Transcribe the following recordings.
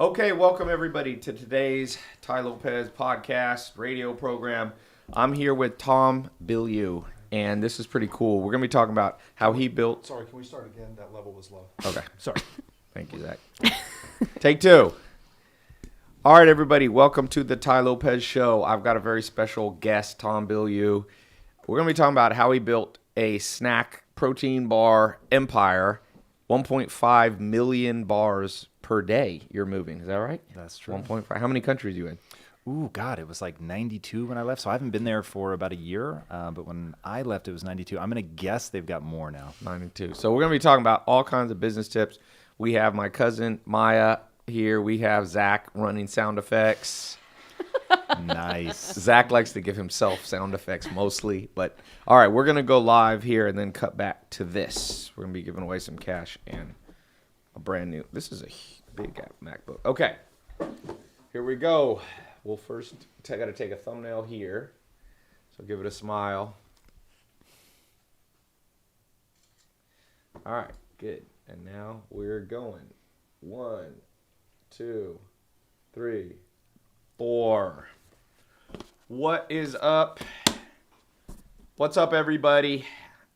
Okay, welcome everybody to today's Ty Lopez podcast radio program. I'm here with Tom Bilyeu, and this is pretty cool. We're going to be talking about how he built... Sorry, can we start again? That level was low. Okay, sorry. Thank you, Zach. Take two. All right, everybody, welcome to the Ty Lopez show. I've got a very special guest, Tom Bilyeu. We're going to be talking about how he built a snack protein bar empire, 1.5 million bars per day you're moving. Is that right? That's true. 1.5. How many countries are you in? Ooh, God, it was like 92 when I left. So I haven't been there for about a year. But when I left, it was 92. I'm going to guess they've got more now. 92. So we're going to be talking about all kinds of business tips. We have my cousin Maya here. We have Zach running sound effects. Nice. Zach likes to give himself sound effects mostly. But all right, we're going to go live here and then cut back to this. We're going to be giving away some cash and a brand new. This is a big MacBook. Okay, here we go. We'll first got to take a thumbnail here. So give it a smile. All right, good. And now we're going. 1, 2, 3, 4. What is up? What's up, everybody?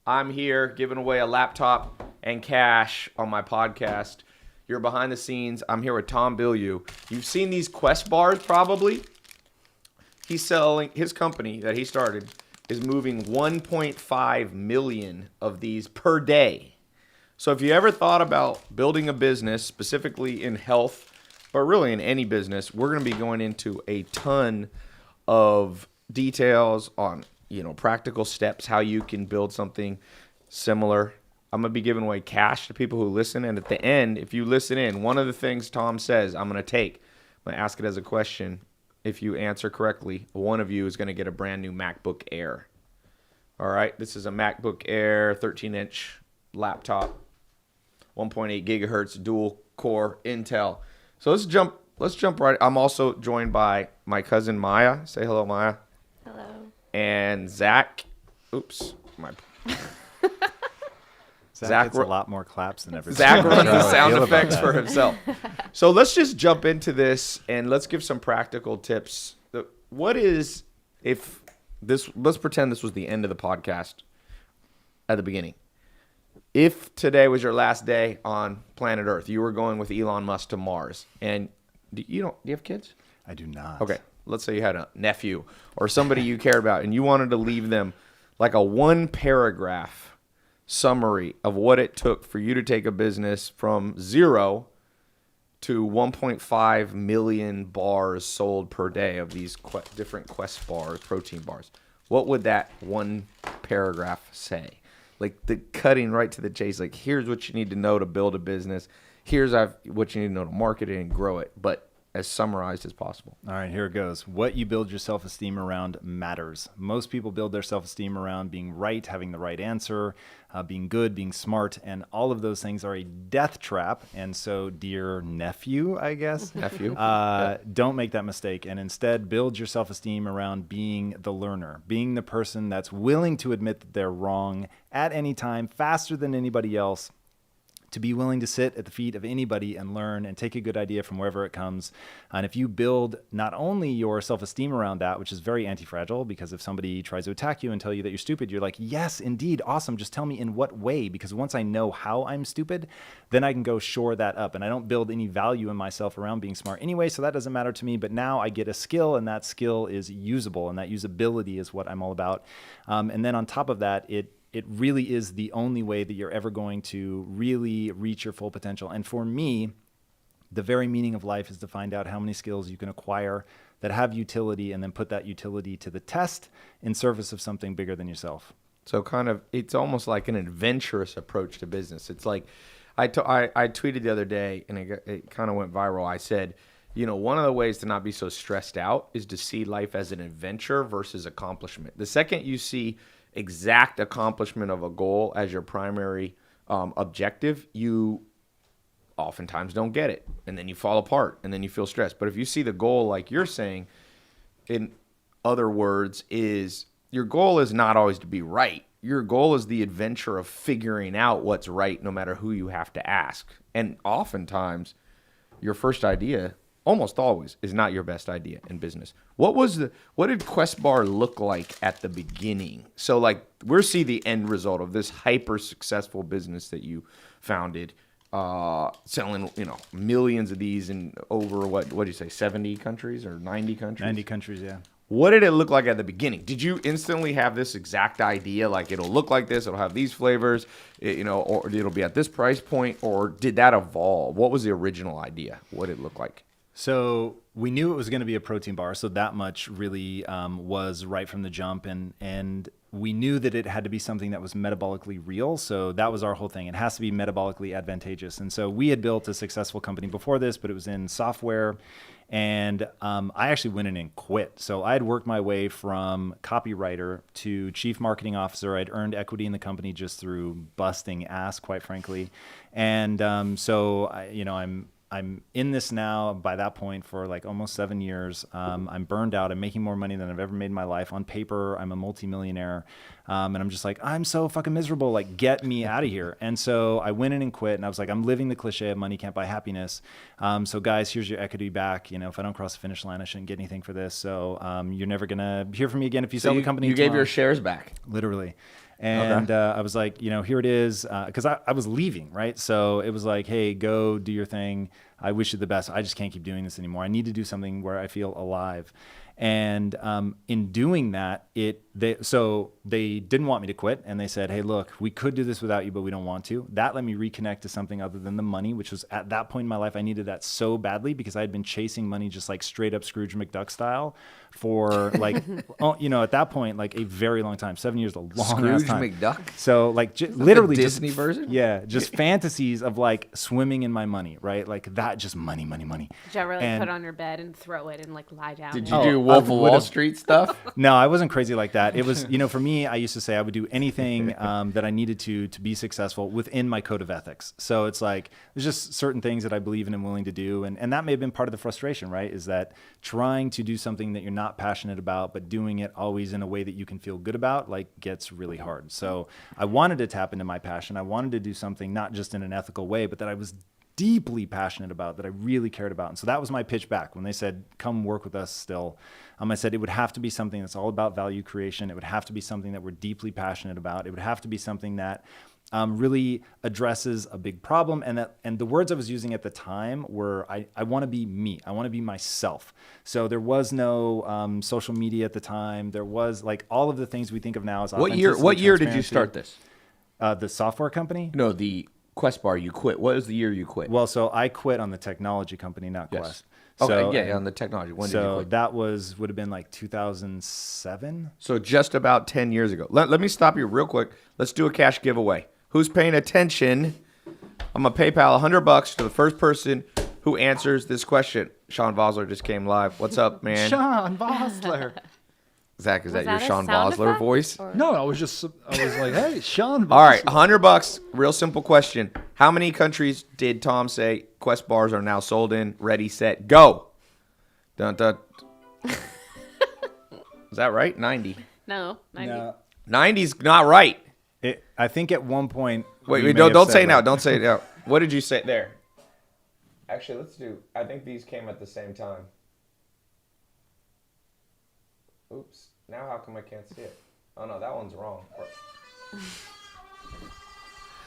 I'm here giving away a laptop and cash on my podcast. You're behind the scenes. I'm here with Tom Bilyeu. You've seen these Quest bars probably. He's selling, his company that he started is moving 1.5 million of these per day. So if you ever thought about building a business, specifically in health, but really in any business, we're going to be going into a ton of details on, practical steps, how you can build something similar. I'm going to be giving away cash to people who listen. And at the end, if you listen in, one of the things Tom says I'm going to ask it as a question. If you answer correctly, one of you is going to get a brand new MacBook Air. All right. This is a MacBook Air 13-inch laptop, 1.8 gigahertz dual core Intel. So let's jump right. I'm also joined by my cousin Maya. Say hello, Maya. Hello. And Zach. Oops. Zach gets a lot more claps than everybody. Zach runs the sound effects for himself. So let's just jump into this and let's give some practical tips. Let's pretend this was the end of the podcast at the beginning. If today was your last day on planet Earth, you were going with Elon Musk to Mars, and do you have kids? I do not. Okay. Let's say you had a nephew or somebody you care about and you wanted to leave them like a 1-paragraph summary of what it took for you to take a business from 0 to 1.5 million bars sold per day of these different Quest bars, protein bars. What would that 1 paragraph say? Like the cutting right to the chase, like here's what you need to know to build a business. Here's what you need to know to market it and grow it, but as summarized as possible. All right, here it goes. What you build your self-esteem around matters. Most people build their self-esteem around being right, having the right answer, being good, being smart, and all of those things are a death trap. And so, dear nephew, I guess, don't make that mistake. And instead, build your self-esteem around being the learner, being the person that's willing to admit that they're wrong at any time, faster than anybody else, to be willing to sit at the feet of anybody and learn and take a good idea from wherever it comes. And if you build not only your self-esteem around that, which is very anti-fragile, because if somebody tries to attack you and tell you that you're stupid, you're like, yes, indeed, awesome. Just tell me in what way, because once I know how I'm stupid, then I can go shore that up. And I don't build any value in myself around being smart anyway, so that doesn't matter to me. But now I get a skill, and that skill is usable, and that usability is what I'm all about. And then on top of that, it really is the only way that you're ever going to really reach your full potential. And for me, the very meaning of life is to find out how many skills you can acquire that have utility and then put that utility to the test in service of something bigger than yourself. So it's almost like an adventurous approach to business. It's like I tweeted the other day and it kind of went viral. I said, one of the ways to not be so stressed out is to see life as an adventure versus accomplishment. The second you see exact accomplishment of a goal as your primary objective, you oftentimes don't get it. And then you fall apart and then you feel stressed. But if you see the goal, like you're saying, in other words, is your goal is not always to be right. Your goal is the adventure of figuring out what's right no matter who you have to ask. And oftentimes your first idea almost always is not your best idea in business. What did Quest Bar look like at the beginning? So like we're see the end result of this hyper successful business that you founded, selling, millions of these in over what do you say, 70 countries or 90 countries? 90 countries, yeah. What did it look like at the beginning? Did you instantly have this exact idea, like it'll look like this, it'll have these flavors, or it'll be at this price point, or did that evolve? What was the original idea? What did it look like? So we knew it was going to be a protein bar, so that much really was right from the jump, and we knew that it had to be something that was metabolically real. So that was our whole thing. It has to be metabolically advantageous. And so we had built a successful company before this, but it was in software. And I actually went in and quit. So I had worked my way from copywriter to chief marketing officer. I'd earned equity in the company just through busting ass, quite frankly. And I'm in this now by that point for like almost 7 years. I'm burned out. I'm making more money than I've ever made in my life. On paper, I'm a multimillionaire. And I'm just like, I'm so fucking miserable. Like, get me out of here. And so I went in and quit. And I was like, I'm living the cliche of money can't buy happiness. So guys, here's your equity back. If I don't cross the finish line, I shouldn't get anything for this. So you're never going to hear from me again if you sell the company. You gave your shares back. Literally. And I was like, here it is. Because I was leaving, right? So it was like, hey, go do your thing. I wish you the best. I just can't keep doing this anymore. I need to do something where I feel alive. And in doing that, they didn't want me to quit. And they said, hey, look, we could do this without you, but we don't want to. That let me reconnect to something other than the money, which was at that point in my life, I needed that so badly because I had been chasing money just like straight up Scrooge McDuck style for like, at that point, like a very long time. 7 years, a long ass time. Scrooge McDuck? So like literally Disney version? Yeah, just fantasies of like swimming in my money, right? Like that, just money. Did you ever put on your bed and throw it and like lie down? Did you do Wolf of Wall Street stuff? No, I wasn't crazy like that. It was, for me, I used to say I would do anything that I needed to be successful within my code of ethics. So it's like, there's just certain things that I believe in and willing to do. And that may have been part of the frustration, right? Is that trying to do something that you're not passionate about, but doing it always in a way that you can feel good about, like gets really hard. So I wanted to tap into my passion. I wanted to do something not just in an ethical way, but that I was deeply passionate about, that I really cared about. And so that was my pitch back when they said, come work with us still. I said it would have to be something that's all about value creation. It would have to be something that we're deeply passionate about. It would have to be something that really addresses a big problem. And the words I was using at the time were, I want to be me. I want to be myself. So there was no social media at the time. There was like all of the things we think of now as authenticity. What year did you start this? The software company? No, the Quest Bar, you quit. What was the year you quit? Well, so I quit on the technology company, not Quest. Okay, on the technology. When did you quit? That would have been like 2007. So just about 10 years ago. Let me stop you real quick. Let's do a cash giveaway. Who's paying attention? I'm going to PayPal $100 to the first person who answers this question. Sean Vosler just came live. What's up, man? Sean Vosler. Zach, is that your that a Sean sound Vosler effect? voice? Or- No, I was like, hey, Sean. All right, $100. Real simple question. How many countries did Tom say Quest bars are now sold in? Ready, set, go. Dun, dun. Is that right? 90. No, 90. No, 90's not right. I think at one point. Wait, we may don't have say said it now. that. Don't say it now. What did you say there? Actually, let's do. I think these came at the same time. Oops. Now how come I can't see it? Oh no, that one's wrong.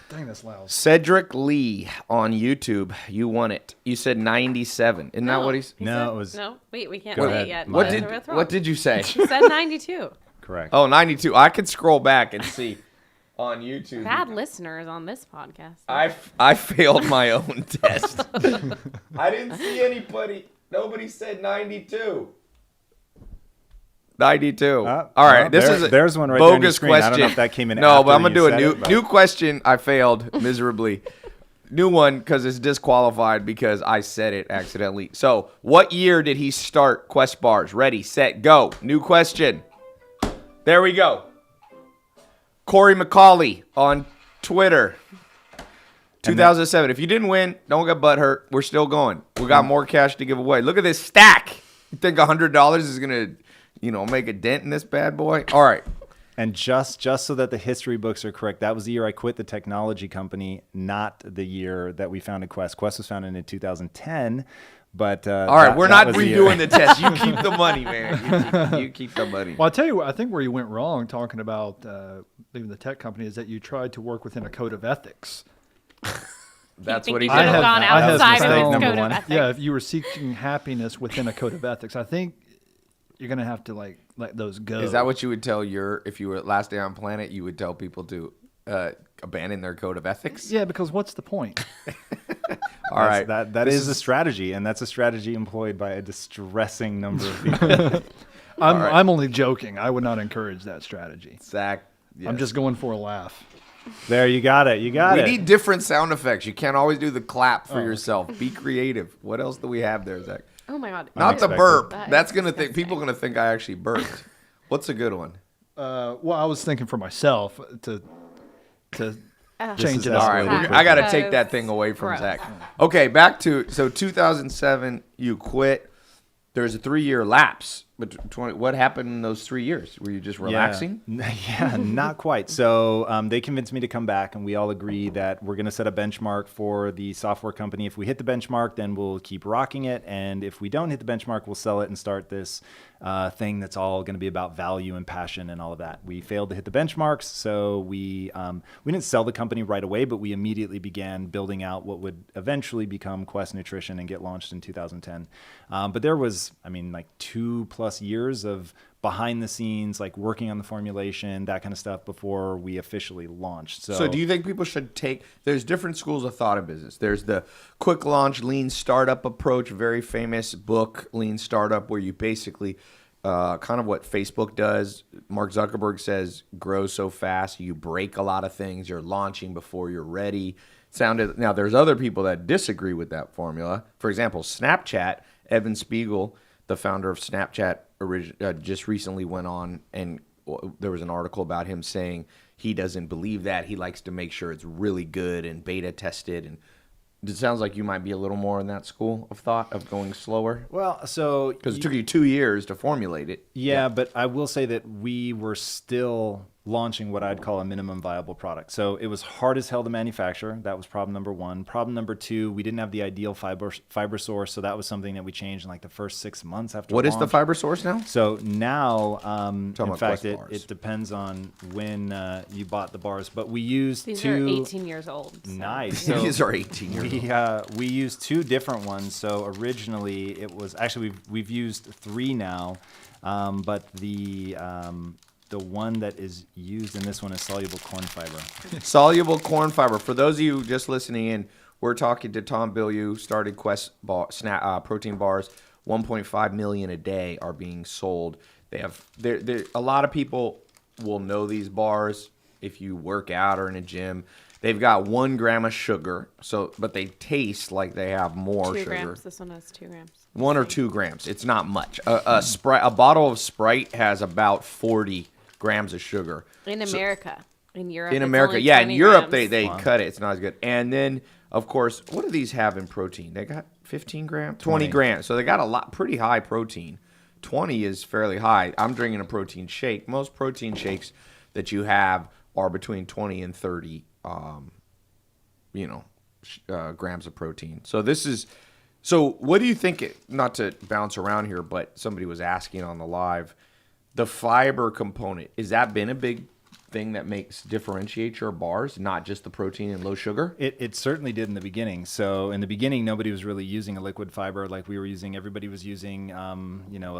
Dang, that's loud. Cedric Lee on YouTube. You won it. You said 97. Isn't that what he's? No, it was No, wait, we can't Go say ahead. it yet. What That's did what's wrong. What did you say? She said 92. correct. Oh, 92. I could scroll back and see on YouTube. Bad listeners on this podcast. I failed my own test. I didn't see anybody. Nobody said 92. 92. All right, this is a there's one right there on your bogus screen. question. I don't know if that came in. No, after but I'm gonna you do a said new it, but- new question. I failed miserably. New one because it's disqualified because I said it accidentally. So, what year did he start Quest bars? Ready, set, go. New question. There we go. Corey McCauley on Twitter. 2007. If you didn't win, don't get butthurt. We're still going. We got more cash to give away. Look at this stack. You think $100 is gonna, make a dent in this bad boy? All right. And just so that the history books are correct, that was the year I quit the technology company, not the year that we founded Quest. Quest was founded in 2010. But all right, we're not redoing the test. You keep the money, man. You keep the money. Well, I'll tell you what, I think where you went wrong talking about leaving the tech company is that you tried to work within a code of ethics. That's you what he should have did. gone I have outside mistake of his number code one. of ethics. Yeah, if you were seeking happiness within a code of ethics, I think you're going to have to like let those go. Is that what you would tell if you were last day on planet, you would tell people to abandon their code of ethics? Yeah, because what's the point? All right. That is a strategy, and that's a strategy employed by a distressing number of people. I'm only joking. I would not encourage that strategy. Zach. I'm just going for a laugh. There, you got it. You got We it. need different sound effects. You can't always do the clap for yourself. Be creative. What else do we have there, Zach? Oh my God. Not the Unexpected. burp. That That's is gonna think disgusting. people are gonna think I actually burped. What's a good one? Well, I was thinking for myself to change is it us. up. All right, Gross. I got to take that thing away from Gross. Zach. Okay, back to 2007. You quit. There's a 3-year lapse. But what happened in those 3 years? Were you just relaxing? Yeah, not quite. So they convinced me to come back, and we all agree that we're going to set a benchmark for the software company. If we hit the benchmark, then we'll keep rocking it. And if we don't hit the benchmark, we'll sell it and start this thing that's all going to be about value and passion and all of that. We failed to hit the benchmarks, so we didn't sell the company right away, but we immediately began building out what would eventually become Quest Nutrition and get launched in 2010. But there was, like 2+ years of behind the scenes, like working on the formulation, that kind of stuff before we officially launched. So do you think people should there's different schools of thought in business. There's the quick launch, lean startup approach, very famous book, Lean Startup, where you basically kind of what Facebook does. Mark Zuckerberg says, grow so fast, you break a lot of things, you're launching before you're ready. Now, there's other people that disagree with that formula. For example, Snapchat, Evan Spiegel, the founder of Snapchat, just recently went on, and there was an article about him saying he doesn't believe that. He likes to make sure it's really good and beta tested. And it sounds like you might be a little more in that school of thought of going slower. Well, so Because it took you 2 years to formulate it. Yeah, but I will say that we were still launching what I'd call a minimum viable product. So it was hard as hell to manufacture. That was problem number one. Problem number two, we didn't have the ideal fiber source. So that was something that we changed in like the first 6 months after What launch. is the fiber source now? So now, in about fact, Quest bars. it depends on when you bought the bars. But we used These two. are 18 years old. So. Nice. Yeah. So These are 18 years old. we used two different ones. So originally it was actually we've used three now, but the one that is used in this one is soluble corn fiber. Soluble corn fiber. For those of you just listening in, we're talking to Tom Bilyeu, started Quest protein bars. 1.5 million a day are being sold. They have a lot of people will know these bars if you work out or in a gym. They've got 1 gram of sugar, but they taste like they have more 2 sugar. grams. This one has 2 grams. 1 or 2 grams. It's not much. A bottle of Sprite has about 40 grams of sugar. In America. In Europe. In it's America, only yeah. In 20 Europe, grams. they cut it. It's not as good. And then, of course, what do these have in protein? They got 15 grams? 20 grams. So they got a lot, pretty high protein. 20 is fairly high. I'm drinking a protein shake. Most protein shakes that you have are between 20 and 30, grams of protein. So what do you think, not to bounce around here, but somebody was asking on the live, the fiber component, has that been a big thing that differentiates your bars, not just the protein and low sugar? It certainly did in the beginning. So in the beginning, nobody was really using a liquid fiber like we were using. Everybody was using, a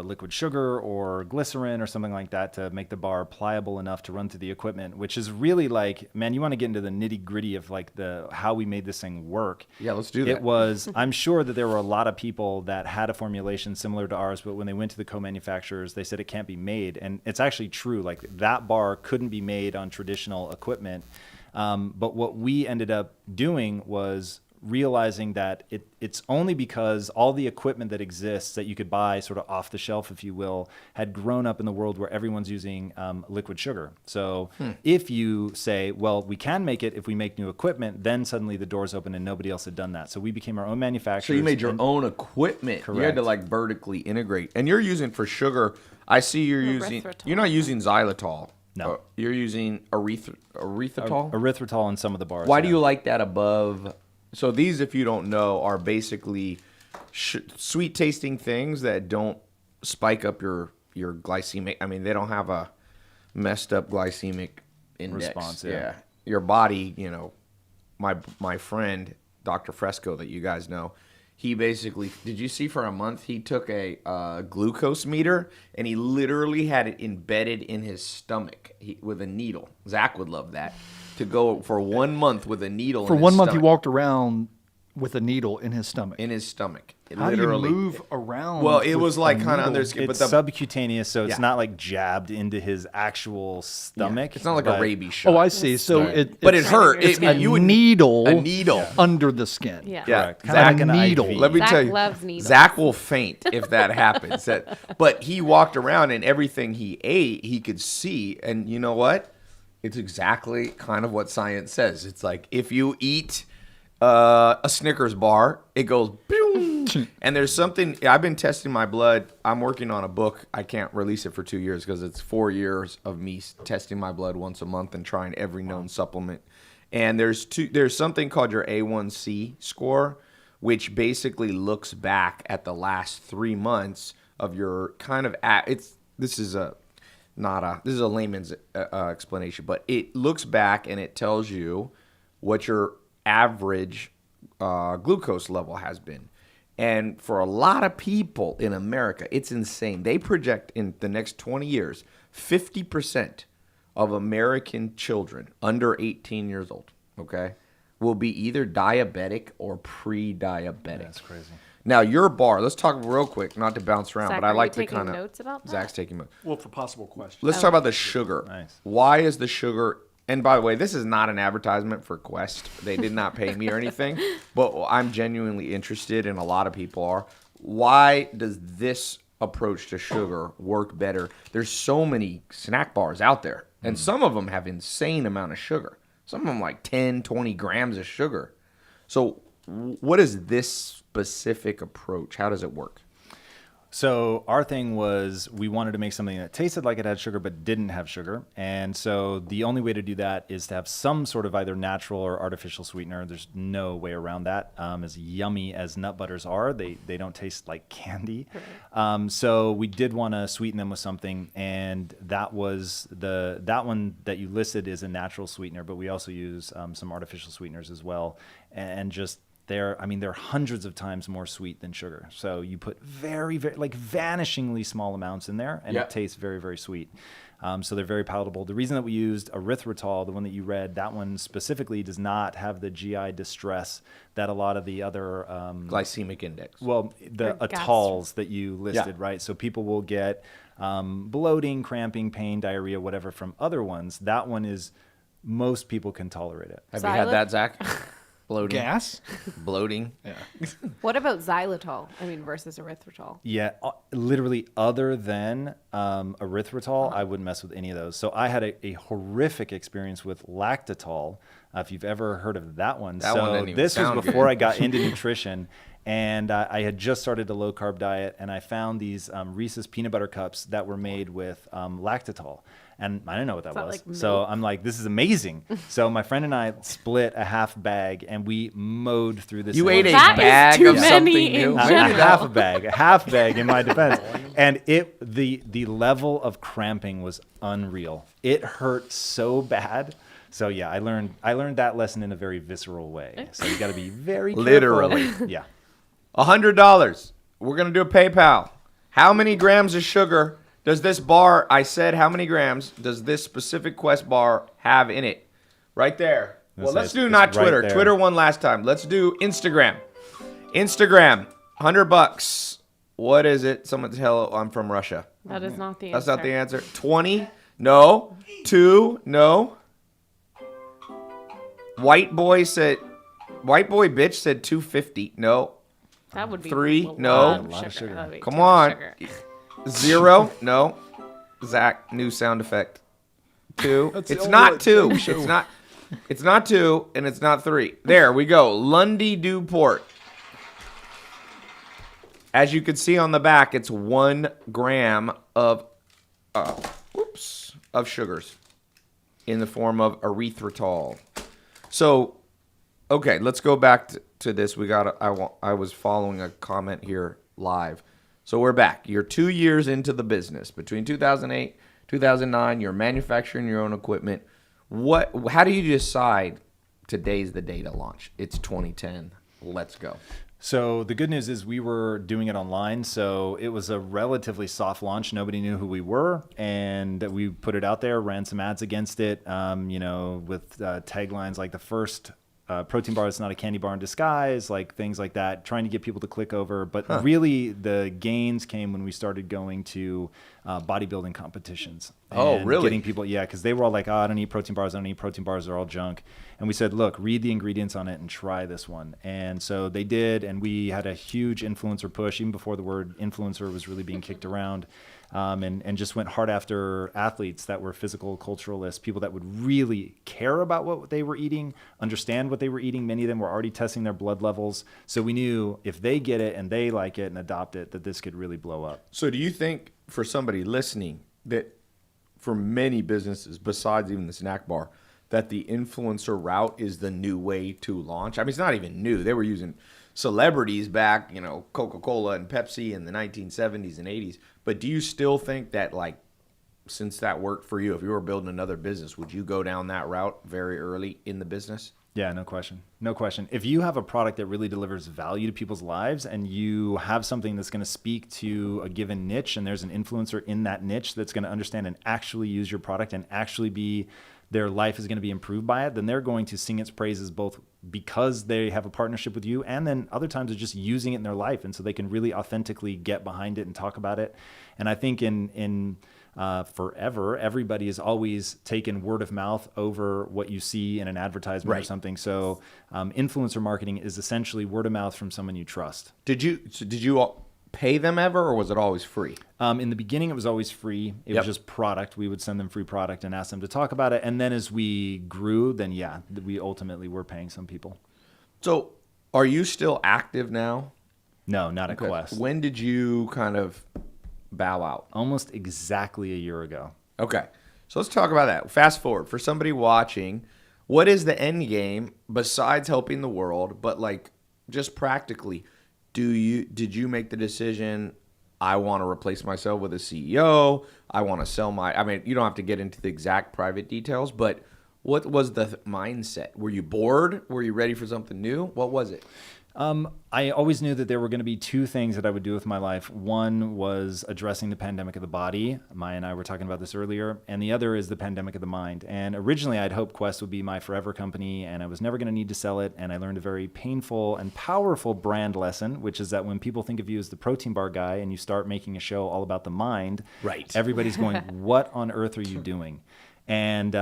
liquid sugar or glycerin or something like that to make the bar pliable enough to run through the equipment, which is really like, man, you want to get into the nitty gritty of like how we made this thing work. Yeah, let's do that. I'm sure that there were a lot of people that had a formulation similar to ours, but when they went to the co-manufacturers, they said it can't be made. And it's actually true. Like that bar couldn't be made on traditional equipment. But what we ended up doing was realizing that it's only because all the equipment that exists that you could buy sort of off the shelf, if you will, had grown up in the world where everyone's using liquid sugar. So if you say, well, we can make it if we make new equipment, then suddenly the doors open and nobody else had done that. So we became our own manufacturer. So you made your own equipment. Correct. You had to vertically integrate. And you're using for sugar, I see you're not using xylitol. No. You're using erythritol? Erythritol in some of the bars. Why do you like that above? So these, if you don't know, are basically sweet tasting things that don't spike up your glycemic. I mean, they don't have a messed up glycemic index. Response, yeah. Your body, my friend, Dr. Fresco, that you guys know, he basically, did you see for a month, he took a glucose meter and he literally had it embedded in his stomach with a needle. Zach would love that. To go for 1 month with a needle For in his 1 month, he stomach. walked around with a needle in his stomach. How do you move around? Well, it with was like a kind of under needle? skin, but It's subcutaneous, so it's Yeah. not like jabbed into his actual stomach. it's not like a but- rabies shot. Oh, I see. So But it hurt. It's I mean, a needle. A needle. under the skin. Yeah. Yeah, Correct. Kinda Zach, like an needle. IV. let me Zach tell you, loves needles. Zach will faint if that happens. But he walked around and everything he ate, he could see. And you know what? It's exactly kind of what science says. It's like if you eat a Snickers bar, it goes boom. And there's something. I've been testing my blood. I'm working on a book. I can't release it for 2 years because it's 4 years of me testing my blood once a month and trying every known supplement. And there's something called your A1C score, which basically looks back at the last 3 months of your kind of this is a layman's explanation, but it looks back and it tells you what your average glucose level has been. And for a lot of people in America, it's insane. They project in the next 20 years, 50% of American children under 18 years old, okay, will be either diabetic or pre-diabetic. That's crazy. Now, your bar, let's talk real quick, not to bounce around, Zach, but I are like you to kind taking of... notes about that? Zach's taking notes. Well, for possible questions. Let's talk about the sugar. Nice. Why is the sugar... And by the way, this is not an advertisement for Quest. They did not pay me or anything, but I'm genuinely interested, and a lot of people are. Why does this approach to sugar work better? There's so many snack bars out there, and some of them have insane amount of sugar. Some of them like 10, 20 grams of sugar. So what is this specific approach? How does it work? So our thing was we wanted to make something that tasted like it had sugar but didn't have sugar. And so the only way to do that is to have some sort of either natural or artificial sweetener. There's no way around that. As yummy as nut butters are, they don't taste like candy. So we did want to sweeten them with something, and that was that one that you listed is a natural sweetener, but we also use some artificial sweeteners as well, and just they're hundreds of times more sweet than sugar. So you put very, very, like vanishingly small amounts in there, and it tastes very, very sweet. So they're very palatable. The reason that we used erythritol, the one that you read, that one specifically does not have the GI distress that a lot of the other Glycemic index. well, the Or atols that you listed, Yeah. right? So people will get bloating, cramping, pain, diarrhea, whatever from other ones. That one is most people can tolerate it. Have you had that, Zach? Bloating. Gas? Bloating. Yeah. What about xylitol? Versus erythritol. Yeah, literally other than erythritol, I wouldn't mess with any of those. So I had a horrific experience with lactitol, if you've ever heard of that one. That so one didn't even this was sound before good. I got into nutrition, and I had just started a low-carb diet, and I found these Reese's peanut butter cups that were made with lactitol. And I didn't know what that that was. like So milk? I'm like, this is amazing. So my friend and I split a half bag, and we mowed through this. You thing. ate a That is bag too of many something in new. A general. half bag in my defense. And the level of cramping was unreal. It hurt so bad. So yeah, I learned that lesson in a very visceral way. So you got to be very careful. Literally. Yeah. $100. We're going to do a PayPal. How many grams of sugar does this bar, I said how many grams does this specific Quest bar have in it? Right there. Well, let's do not it's right Twitter. there. Twitter won last time. Let's do Instagram. Instagram, $100. What is it? Someone tell I'm from Russia. That is not the That's answer. not the answer. 20? No. 2? No. White boy bitch said 250. No. That would be 3? a No. lot of A lot of sugar. That would be Come too much on. sugar. 0? No. Zach, new sound effect. 2. That's the It's only not one 2. that shows. It's not 2, and it's not 3. There we go. Lundy Dewport. As you can see on the back, it's 1 gram of. Oops. of sugars in the form of erythritol. So, okay, let's go back to this. I was following a comment here live. So we're back. You're 2 years into the business. Between 2008, 2009, you're manufacturing your own equipment. How do you decide today's the day to launch? It's 2010. Let's go. So the good news is we were doing it online, so it was a relatively soft launch. Nobody knew who we were, and we put it out there, ran some ads against it, with taglines like the first protein bar that's not a candy bar in disguise, like things like that, trying to get people to click over. But really, the gains came when we started going to bodybuilding competitions. Oh, and really? Getting people, yeah, because they were all like, I don't eat protein bars, they're all junk. And we said, look, read the ingredients on it and try this one. And so they did, and we had a huge influencer push, even before the word influencer was really being kicked around. And just went hard after athletes that were physical culturalists, people that would really care about what they were eating, understand what they were eating. Many of them were already testing their blood levels. So we knew if they get it and they like it and adopt it, that this could really blow up. So do you think for somebody listening that for many businesses, besides even the snack bar, that the influencer route is the new way to launch? I mean, it's not even new. They were using celebrities back, Coca-Cola and Pepsi in the 1970s and 80s. But do you still think that, since that worked for you, if you were building another business, would you go down that route very early in the business? Yeah, no question. No question. If you have a product that really delivers value to people's lives and you have something that's going to speak to a given niche and there's an influencer in that niche that's going to understand and actually use your product and actually their life is going to be improved by it, then they're going to sing its praises both because they have a partnership with you and then other times they're just using it in their life. And so they can really authentically get behind it and talk about it. And I think in forever, everybody has always taken word of mouth over what you see in an advertisement or something. So influencer marketing is essentially word of mouth from someone you trust. Did you pay them ever, or was it always free? In the beginning, it was always free. It was just product. We would send them free product and ask them to talk about it. And then as we grew, then we ultimately were paying some people. So are you still active now? No, not at Quest. When did you kind of bow out? Almost exactly a year ago. Okay. So let's talk about that. Fast forward. For somebody watching, what is the end game besides helping the world, but just practically, did you make the decision, I want to replace myself with a CEO, I want to sell you don't have to get into the exact private details, but what was the mindset? Were you bored? Were you ready for something new? What was it? I always knew that there were going to be two things that I would do with my life. One was addressing the pandemic of the body. Maya and I were talking about this earlier. And the other is the pandemic of the mind. And originally I'd hoped Quest would be my forever company and I was never going to need to sell it. And I learned a very painful and powerful brand lesson, which is that when people think of you as the protein bar guy and you start making a show all about the mind, everybody's going, what on earth are you doing? And,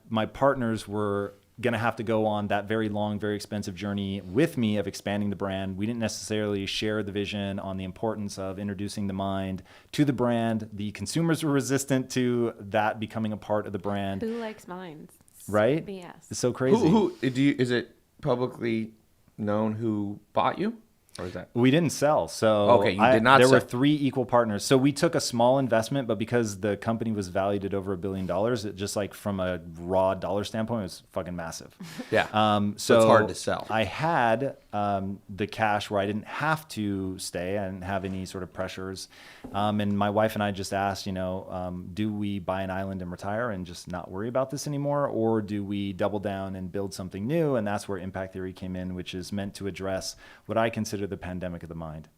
my partners were going to have to go on that very long, very expensive journey with me of expanding the brand. We didn't necessarily share the vision on the importance of introducing the mind to the brand. The consumers were resistant to that becoming a part of the brand. Who likes minds? Right? BS. It's so crazy. Is it publicly known who bought you? Or is that? We didn't sell. So okay, you did not there sell. were 3 equal partners. So we took a small investment, but because the company was valued at over $1 billion, it just from a raw dollar standpoint, it was fucking massive. Yeah. So it's hard to sell. I had the cash where I didn't have to stay. I didn't have any sort of pressures. And my wife and I just asked, do we buy an island and retire and just not worry about this anymore? Or do we double down and build something new? And that's where impact theory came in, which is meant to address what I consider the pandemic of the mind.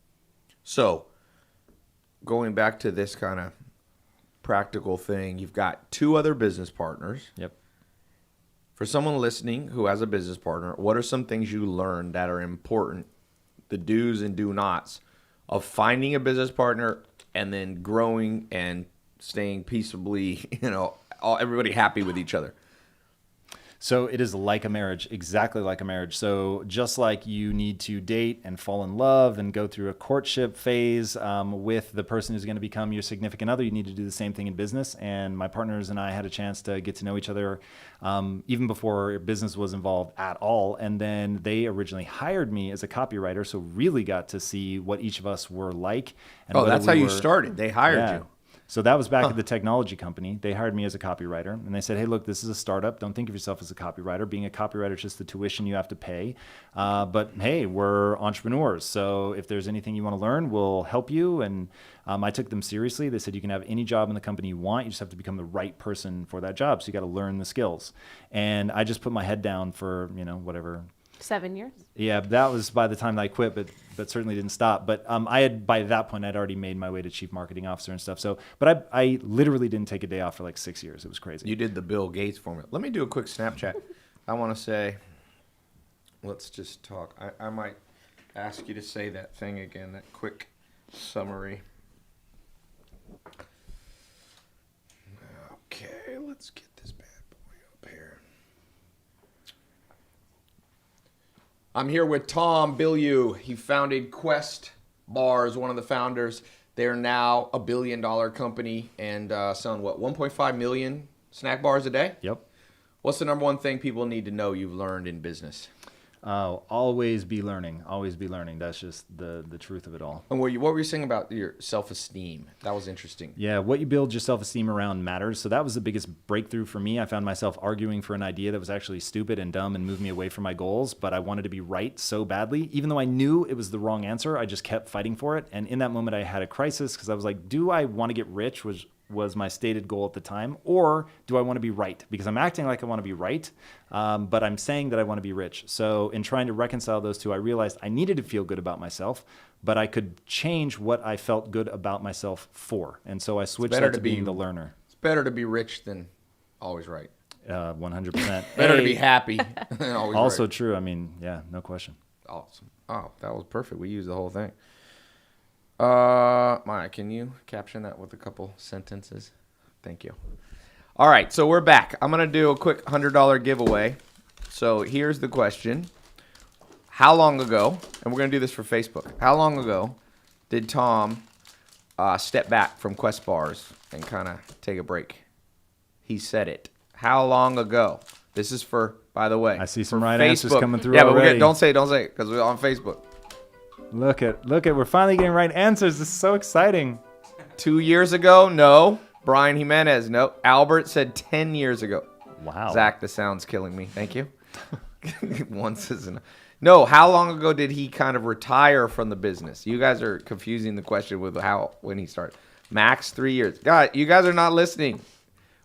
So going back to this kind of practical thing, you've got 2 other business partners. Yep. For someone listening who has a business partner, what are some things you learned that are important, the do's and do nots of finding a business partner and then growing and staying peaceably, everybody happy with each other? So it is like a marriage, exactly like a marriage. So just like you need to date and fall in love and go through a courtship phase with the person who's going to become your significant other, you need to do the same thing in business. And my partners and I had a chance to get to know each other even before business was involved at all. And then they originally hired me as a copywriter, so really got to see what each of us were like. And that's how you started. They hired you. So that was back at the technology company. They hired me as a copywriter, and they said, hey, look, this is a startup. Don't think of yourself as a copywriter. Being a copywriter is just the tuition you have to pay. But hey, we're entrepreneurs. So if there's anything you want to learn, we'll help you. And I took them seriously. They said, you can have any job in the company you want. You just have to become the right person for that job. So you got to learn the skills. And I just put my head down for, whatever. 7 years. Yeah, that was by the time that I quit, but certainly didn't stop. But I had, by that point, I'd already made my way to chief marketing officer and stuff. So, but I literally didn't take a day off for like 6 years. It was crazy. You did the Bill Gates formula. Let me do a quick Snapchat. I want to say, let's just talk. I might ask you to say that thing again, that quick summary. Okay, let's get this bad boy up here. I'm here with Tom Bilyeu. He founded Quest Bars, one of the founders. They're now a $1 billion company and selling, 1.5 million snack bars a day? Yep. What's the number one thing people need to know you've learned in business? Always be learning. Always be learning. That's just the truth of it all. And what were you saying about your self-esteem? That was interesting. Yeah, what you build your self-esteem around matters. So that was the biggest breakthrough for me. I found myself arguing for an idea that was actually stupid and dumb and moved me away from my goals, but I wanted to be right so badly. Even though I knew it was the wrong answer, I just kept fighting for it. And in that moment, I had a crisis because I was like, do I want to get rich, which was my stated goal at the time, or do I want to be right? Because I'm acting like I want to be right, but I'm saying that I want to be rich. So in trying to reconcile those two, I realized I needed to feel good about myself, but I could change what I felt good about myself for. And so I switched that to being the learner. It's better to be rich than always right. 100%. Better to be happy than always also right. true. I mean, yeah, no question. Awesome. Oh, that was perfect. We used the whole thing. Maya, can you caption that with a couple sentences? Thank you. All right, so we're back. I'm going to do a quick $100 giveaway. So here's the question. How long ago, and we're going to do this for Facebook, how long ago did Tom step back from Quest Bars and kind of take a break? He said it. How long ago? This is for, by the way. I see some right answers coming through yeah, already. But don't say it, because we're on Facebook. Look at, we're finally getting right answers. This is so exciting. 2 years ago? No. Brian Jimenez? No. Albert said 10 years ago. Wow. Zach, the sound's killing me. Thank you. Once isn't. No, how long ago did he kind of retire from the business? You guys are confusing the question with when he started. Max, 3 years. God, you guys are not listening.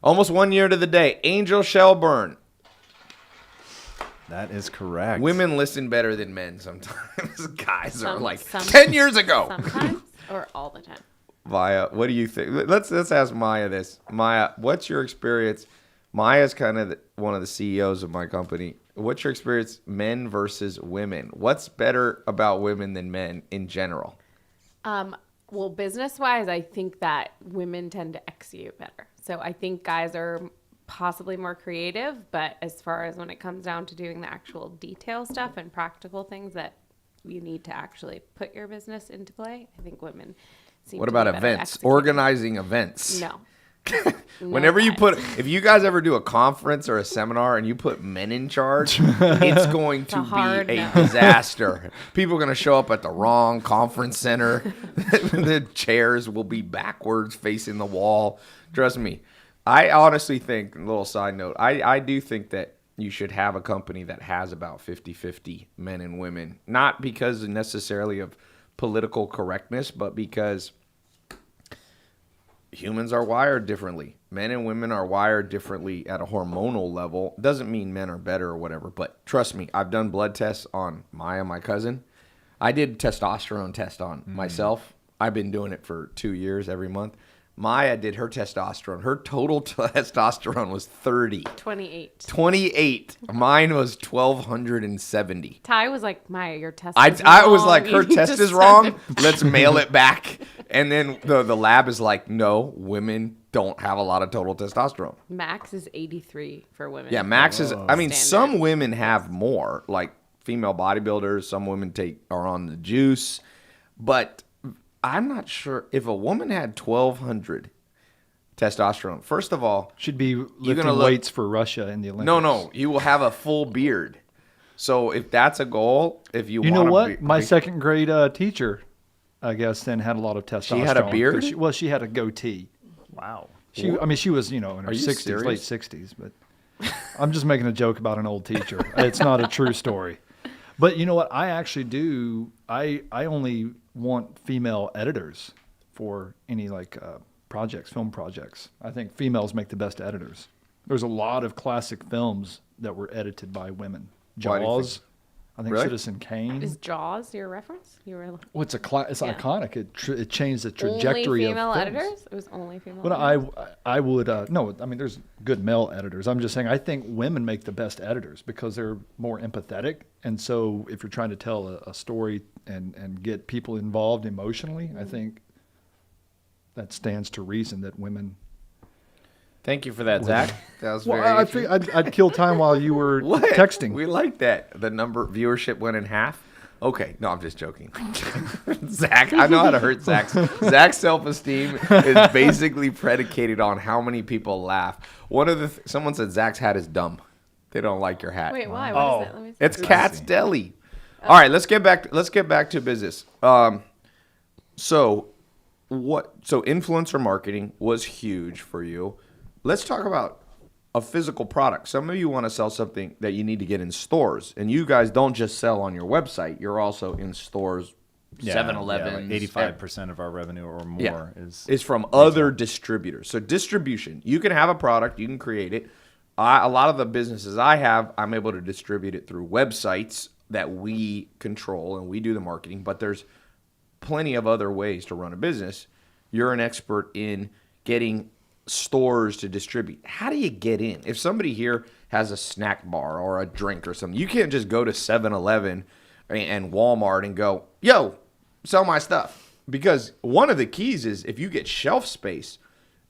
Almost 1 year to the day. Angel Shelburne. That is correct. Women listen better than men sometimes. Guys are like, some 10 years ago. Sometimes or all the time. Maya, what do you think? Let's ask Maya this. Maya, what's your experience? Maya's kind of one of the CEOs of my company. What's your experience, men versus women? What's better about women than men in general? Well, business-wise, I think that women tend to execute better. So I think guys are possibly more creative, but as far as when it comes down to doing the actual detail stuff and practical things that you need to actually put your business into play, I think women seem What to about be better at events? executing. Organizing events? No. Whenever you if you guys ever do a conference or a seminar and you put men in charge, it's going to be a disaster. People are going to show up at the wrong conference center. The chairs will be backwards facing the wall. Trust me. I honestly think, a little side note, I do think that you should have a company that has about 50-50 men and women. Not because necessarily of political correctness, but because humans are wired differently. Men and women are wired differently at a hormonal level. Doesn't mean men are better or whatever, but trust me, I've done blood tests on Maya, my cousin. I did testosterone test on myself. I've been doing it for 2 years every month. Maya did her testosterone. Her total testosterone was 30. 28. 28. Mine was 1,270. Ty was like, Maya, your test is I was wrong. like, You her need test to is send wrong. it." Let's mail it back. And then the lab is like, no, women don't have a lot of total testosterone. Max is 83 for women. Yeah, max is, I mean, Standard. some women have more, like female bodybuilders. Some women are on the juice. But I'm not sure if a woman had 1,200 testosterone. First of all, Should be lifting weights for Russia in the Olympics. No, you will have a full beard. So if that's a goal, if you You want know what? My second grade teacher, I guess, then had a lot of testosterone. She had a beard? She had a goatee. Wow. She was, in her Are you 60s, serious? late 60s, but I'm just making a joke about an old teacher. It's not a true story. But you know what? I actually do. I only want female editors for any projects, film projects. I think females make the best editors. There's a lot of classic films that were edited by women. Why do you Jaws, I think Really? Citizen Kane. Is Jaws your reference? You were Well, it's Yeah. iconic. It changed the trajectory only female of films. editors? It was only female Well, editors? I would no. I mean, there's good male editors. I'm just saying I think women make the best editors because they're more empathetic. And so, if you're trying to tell a story and get people involved emotionally, I think that stands to reason that women. Thank you for that, Zach. That was Well, very I think I'd kill time while you were What? texting. We like that. The number viewership went in half. Okay, no, I'm just joking. Zach, I know how to hurt Zach's self-esteem is basically predicated on how many people laugh. One of the someone said Zach's hat is dumb. They don't like your hat. Wait, why? What is it? Let me see. It's Cat's Deli. All right, let's get back to business. So influencer marketing was huge for you. Let's talk about a physical product. Some of you want to sell something that you need to get in stores, and you guys don't just sell on your website. You're also in stores, 7-Eleven. 85% of our revenue or more is from other distributors. So distribution, you can have a product, you can create it. A lot of the businesses I have, I'm able to distribute it through websites that we control and we do the marketing, but there's plenty of other ways to run a business. You're an expert in getting stores to distribute. How do you get in? If somebody here has a snack bar or a drink or something, you can't just go to 7-Eleven and Walmart and go, yo, sell my stuff. Because one of the keys is if you get shelf space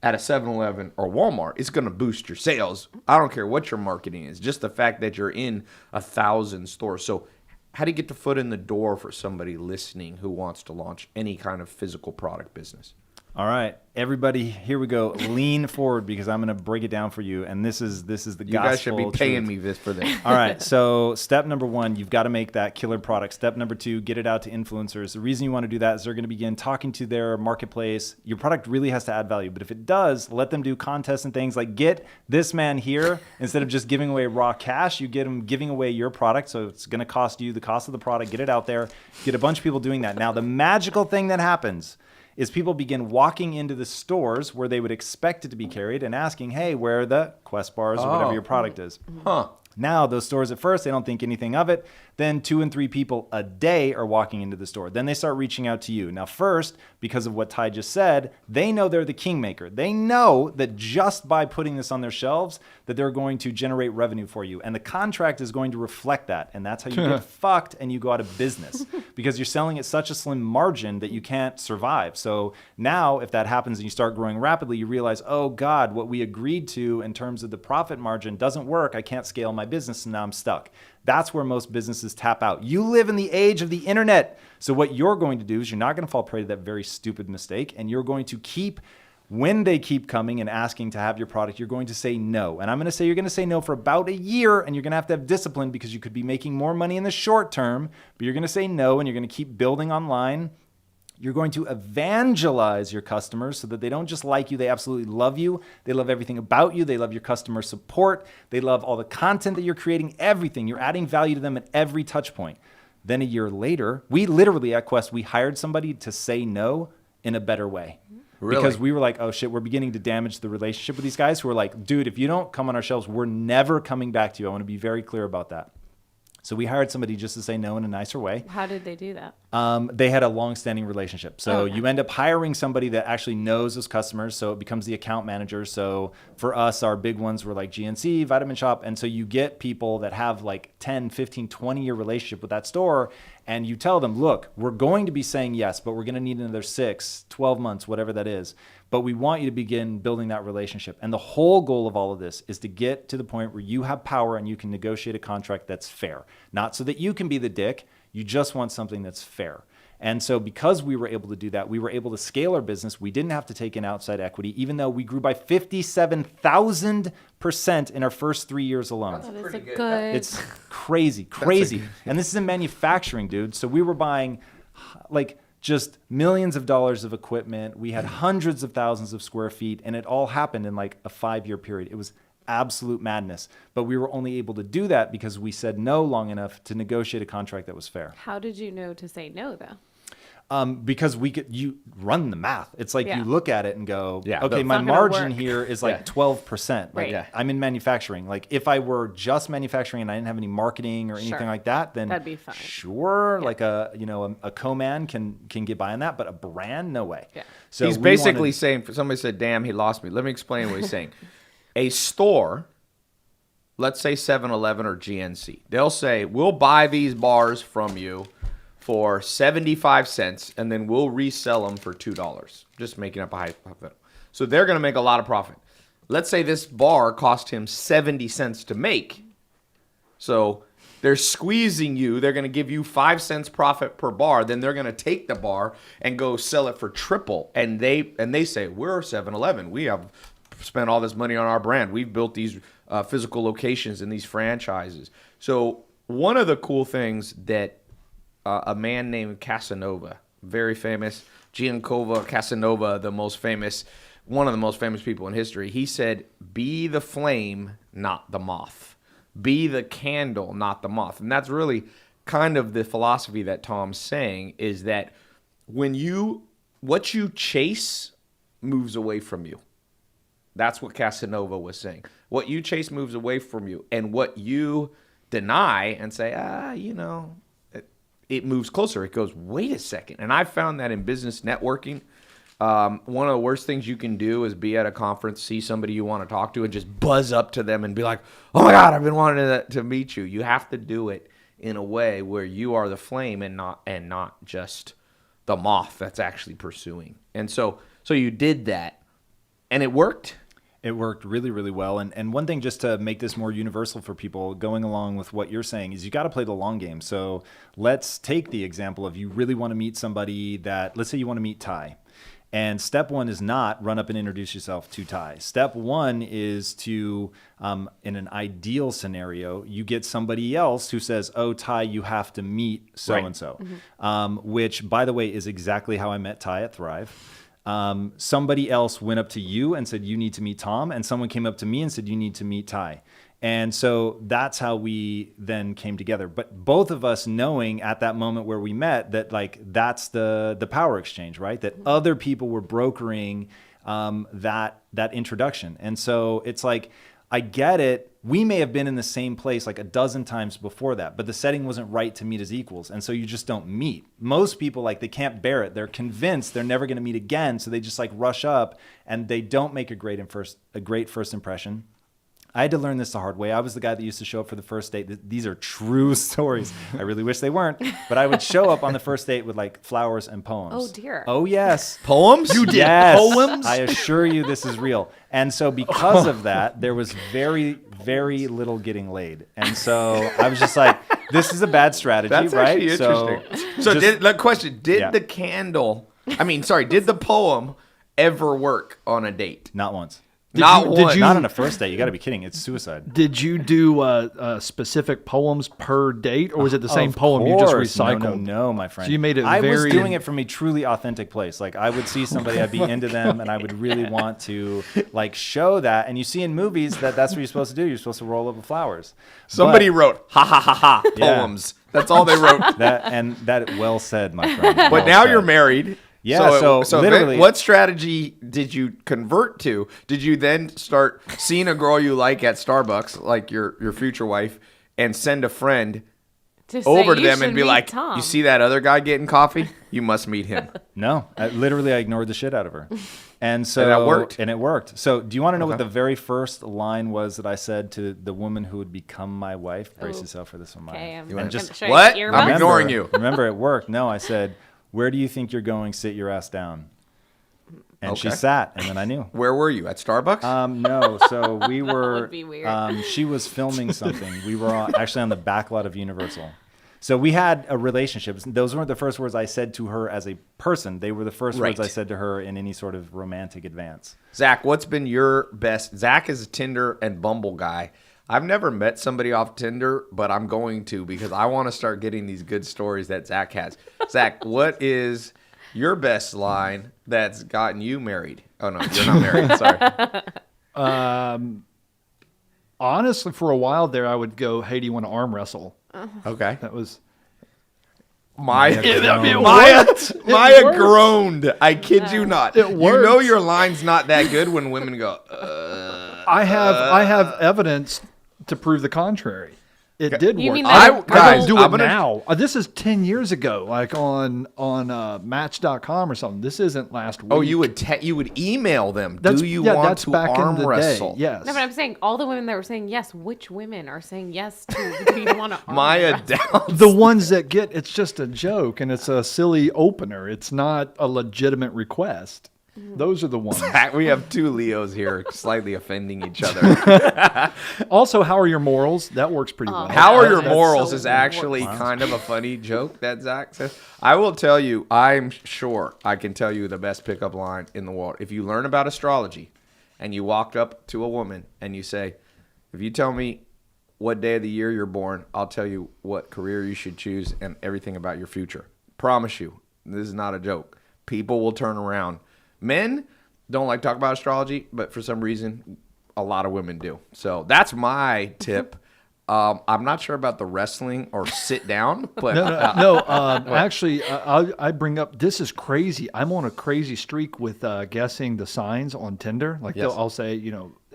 at a 7-Eleven or Walmart, it's going to boost your sales. I don't care what your marketing is, just the fact that you're in 1,000 stores. So how do you get the foot in the door for somebody listening who wants to launch any kind of physical product business? All right, everybody, here we go. Lean forward because I'm going to break it down for you. And this is the gospel. You guys should be paying truth. me this for this. All right, so step number 1, you've got to make that killer product. Step number 2, get it out to influencers. The reason you want to do that is they're going to begin talking to their marketplace. Your product really has to add value, but if it does, let them do contests and things like get this man here. Instead of just giving away raw cash, you get them giving away your product, so it's going to cost you the cost of the product. Get it out there. Get a bunch of people doing that. Now, the magical thing that happens is people begin walking into the stores where they would expect it to be carried and asking, hey, where are the Quest bars or whatever your product is? Huh. Now, those stores at first, they don't think anything of it. Then 2 and 3 people a day are walking into the store. Then they start reaching out to you. Now, first, because of what Ty just said, they know they're the kingmaker. They know that just by putting this on their shelves, that they're going to generate revenue for you. And the contract is going to reflect that. And that's how you get fucked and you go out of business because you're selling at such a slim margin that you can't survive. So now, if that happens and you start growing rapidly, you realize, oh God, what we agreed to in terms of the profit margin doesn't work. I can't scale my business and now I'm stuck. That's where most businesses tap out. You live in the age of the internet. So what you're going to do is you're not going to fall prey to that very stupid mistake. And you're going to when they keep coming and asking to have your product, you're going to say no. And I'm going to say you're going to say no for about a year. And you're going to have discipline because you could be making more money in the short term. But you're going to say no and you're going to keep building online. You're going to evangelize your customers so that they don't just like you, they absolutely love you. They love everything about you. They love your customer support. They love all the content that you're creating, everything. You're adding value to them at every touch point. Then a year later, we literally at Quest, we hired somebody to say no in a better way. Really? Because we were like, oh shit, we're beginning to damage the relationship with these guys who are like, dude, if you don't come on our shelves, we're never coming back to you. I want to be very clear about that. So we hired somebody just to say no in a nicer way. How did they do that? They had a long-standing relationship. So Okay. you end up hiring somebody that actually knows those customers. So it becomes the account manager. So for us, our big ones were like GNC, Vitamin Shop. And so you get people that have like 10, 15, 20-year relationship with that store. And you tell them, look, we're going to be saying yes, but we're going to need another 6, 12 months, whatever that is. But we want you to begin building that relationship. And the whole goal of all of this is to get to the point where you have power and you can negotiate a contract that's fair. Not so that you can be the dick. You just want something that's fair. And so because we were able to do that, we were able to scale our business. We didn't have to take in outside equity, even though we grew by 57,000% in our first 3 years alone. That is pretty a good. good. It's crazy. And this is in manufacturing, dude. So we were buying like just millions of dollars of equipment. We had hundreds of thousands of square feet, and it all happened in like a 5-year period. It was absolute madness. But we were only able to do that because we said no long enough to negotiate a contract that was fair. How did you know to say no, though? Because you run the math. It's like you look at it and go, okay, It's my not gonna margin work. here is like 12%. Like Right. I'm in manufacturing. Like if I were just manufacturing and I didn't have any marketing or anything Sure. like that, then That'd be fine. Sure, like a co-man can get by on that, but a brand, no way. Yeah. So He's we basically wanted- saying, somebody said, damn, he lost me. Let me explain what he's saying. A store, let's say 7-Eleven or GNC, they'll say, we'll buy these bars from you for 75 cents, and then we'll resell them for $2. Just making up a hypothetical. So they're going to make a lot of profit. Let's say this bar cost him 70 cents to make. So they're squeezing you. They're going to give you 5 cents profit per bar. Then they're going to take the bar and go sell it for triple. And they say, we're 7-Eleven. We have spent all this money on our brand. We've built these physical locations and these franchises. So one of the cool things that a man named Casanova, very famous, Giancarlo Casanova, one of the most famous people in history, he said, be the flame, not the moth. Be the candle, not the moth. And that's really kind of the philosophy that Tom's saying, is that what you chase moves away from you. That's what Casanova was saying. What you chase moves away from you. And what you deny and say, it moves closer. It goes, wait a second. And I found that in business networking, one of the worst things you can do is be at a conference, see somebody you want to talk to, and just buzz up to them and be like, oh my God, I've been wanting to meet you. You have to do it in a way where you are the flame and not just the moth that's actually pursuing. And so you did that, and it worked. It worked really, really well. And one thing, just to make this more universal for people, going along with what you're saying, is you got to play the long game. So let's take the example of you really want to meet somebody that, let's say you want to meet Ty. And step one is not run up and introduce yourself to Ty. Step one is to, in an ideal scenario, you get somebody else who says, oh, Ty, you have to meet so-and-so, which, by the way, is exactly how I met Ty at Thrive. Somebody else went up to you and said, you need to meet Tom. And someone came up to me and said, you need to meet Ty. And so that's how we then came together. But both of us knowing at that moment where we met that, like, that's the power exchange, right? That other people were brokering that introduction. And so it's like, I get it. We may have been in the same place like a dozen times before that, but the setting wasn't right to meet as equals. And so you just don't meet. Most people, like, they can't bear it. They're convinced they're never going to meet again. So they just like rush up and they don't make a great first impression. I had to learn this the hard way. I was the guy that used to show up for the first date. These are true stories. I really wish they weren't. But I would show up on the first date with like flowers and poems. Oh, dear. Oh, yes. Poems? You did Yes. poems? I assure you this is real. And so because of that, there was very, very little getting laid. And so I was just like, this is a bad strategy, That's right? actually interesting. So did the candle, did the poem ever work on a date? Not once. Not Not on a first date. You got to be kidding. It's suicide. Did you do specific poems per date, or was it the same poem you just recycled? No, my friend. So you made it I was very- doing it from a truly authentic place. Like, I would see somebody, I'd be into them, and I would really want to like show that. And you see in movies that's what you're supposed to do. You're supposed to roll up with flowers. Somebody But wrote ha ha ha ha Yeah. poems. That's all they wrote. that well said, my friend. But Well now said. you're married. Yeah, so literally- what strategy did you convert to? Did you then start seeing a girl you like at Starbucks, like your future wife, and send a friend To say over to you them and should be meet like, Tom. you see that other guy getting coffee? You must meet him. No, I ignored the shit out of her. And so And that worked? And it worked. So do you want to know what the very first line was that I said to the woman who would become my wife? Brace yourself for this one, Maya. Okay, I'm went, gonna just- show you What? the I'm earbuds. ignoring you. Remember, it worked. No, I said, where do you think you're going? Sit your ass down. And she Okay. sat, and then I knew. Where were you? At Starbucks? No, so we were. would be weird. She was filming something. We were actually on the back lot of Universal. So we had a relationship. Those weren't the first words I said to her as a person. They were the first words Right. I said to her in any sort of romantic advance. Zach, what's been your best? Zach is a Tinder and Bumble guy. I've never met somebody off Tinder, but I'm going to because I want to start getting these good stories that Zach has. Zach, what is your best line that's gotten you married? Oh, no, you're not married. Sorry. Honestly, for a while there, I would go, "Hey, do you want to arm wrestle?" Okay. That was Maya worked. groaned. I kid you not. It You know worked. your line's not that good when women go, I have evidence to prove the contrary. It did You work. mean I- that guys, don't do I'm it gonna- now. This is 10 years ago, like on Match.com or something. This isn't last week. oh, you would email them. That's, Do you yeah, want that's to back arm in the wrestle? day. Yes. No, but I'm saying all the women that were saying yes, which women are saying yes to do you want to Maya down. The ones that get it's just a joke and it's a silly opener. It's not a legitimate request. Those are the ones. We have two Leos here slightly offending each other. Also, how are your morals? That works pretty well. How are your That's- morals so is actually kind of a funny joke that Zach says. I will tell you, I'm sure I can tell you the best pickup line in the world. If you learn about astrology and you walked up to a woman and you say, if you tell me what day of the year you're born, I'll tell you what career you should choose and everything about your future. Promise you, this is not a joke. People will turn around. Men don't like to talk about astrology, but for some reason, a lot of women do. So that's my tip. I'm not sure about the wrestling or sit down, but No. Actually, I bring up this is crazy. I'm on a crazy streak with guessing the signs on Tinder. Like Yes. I'll say,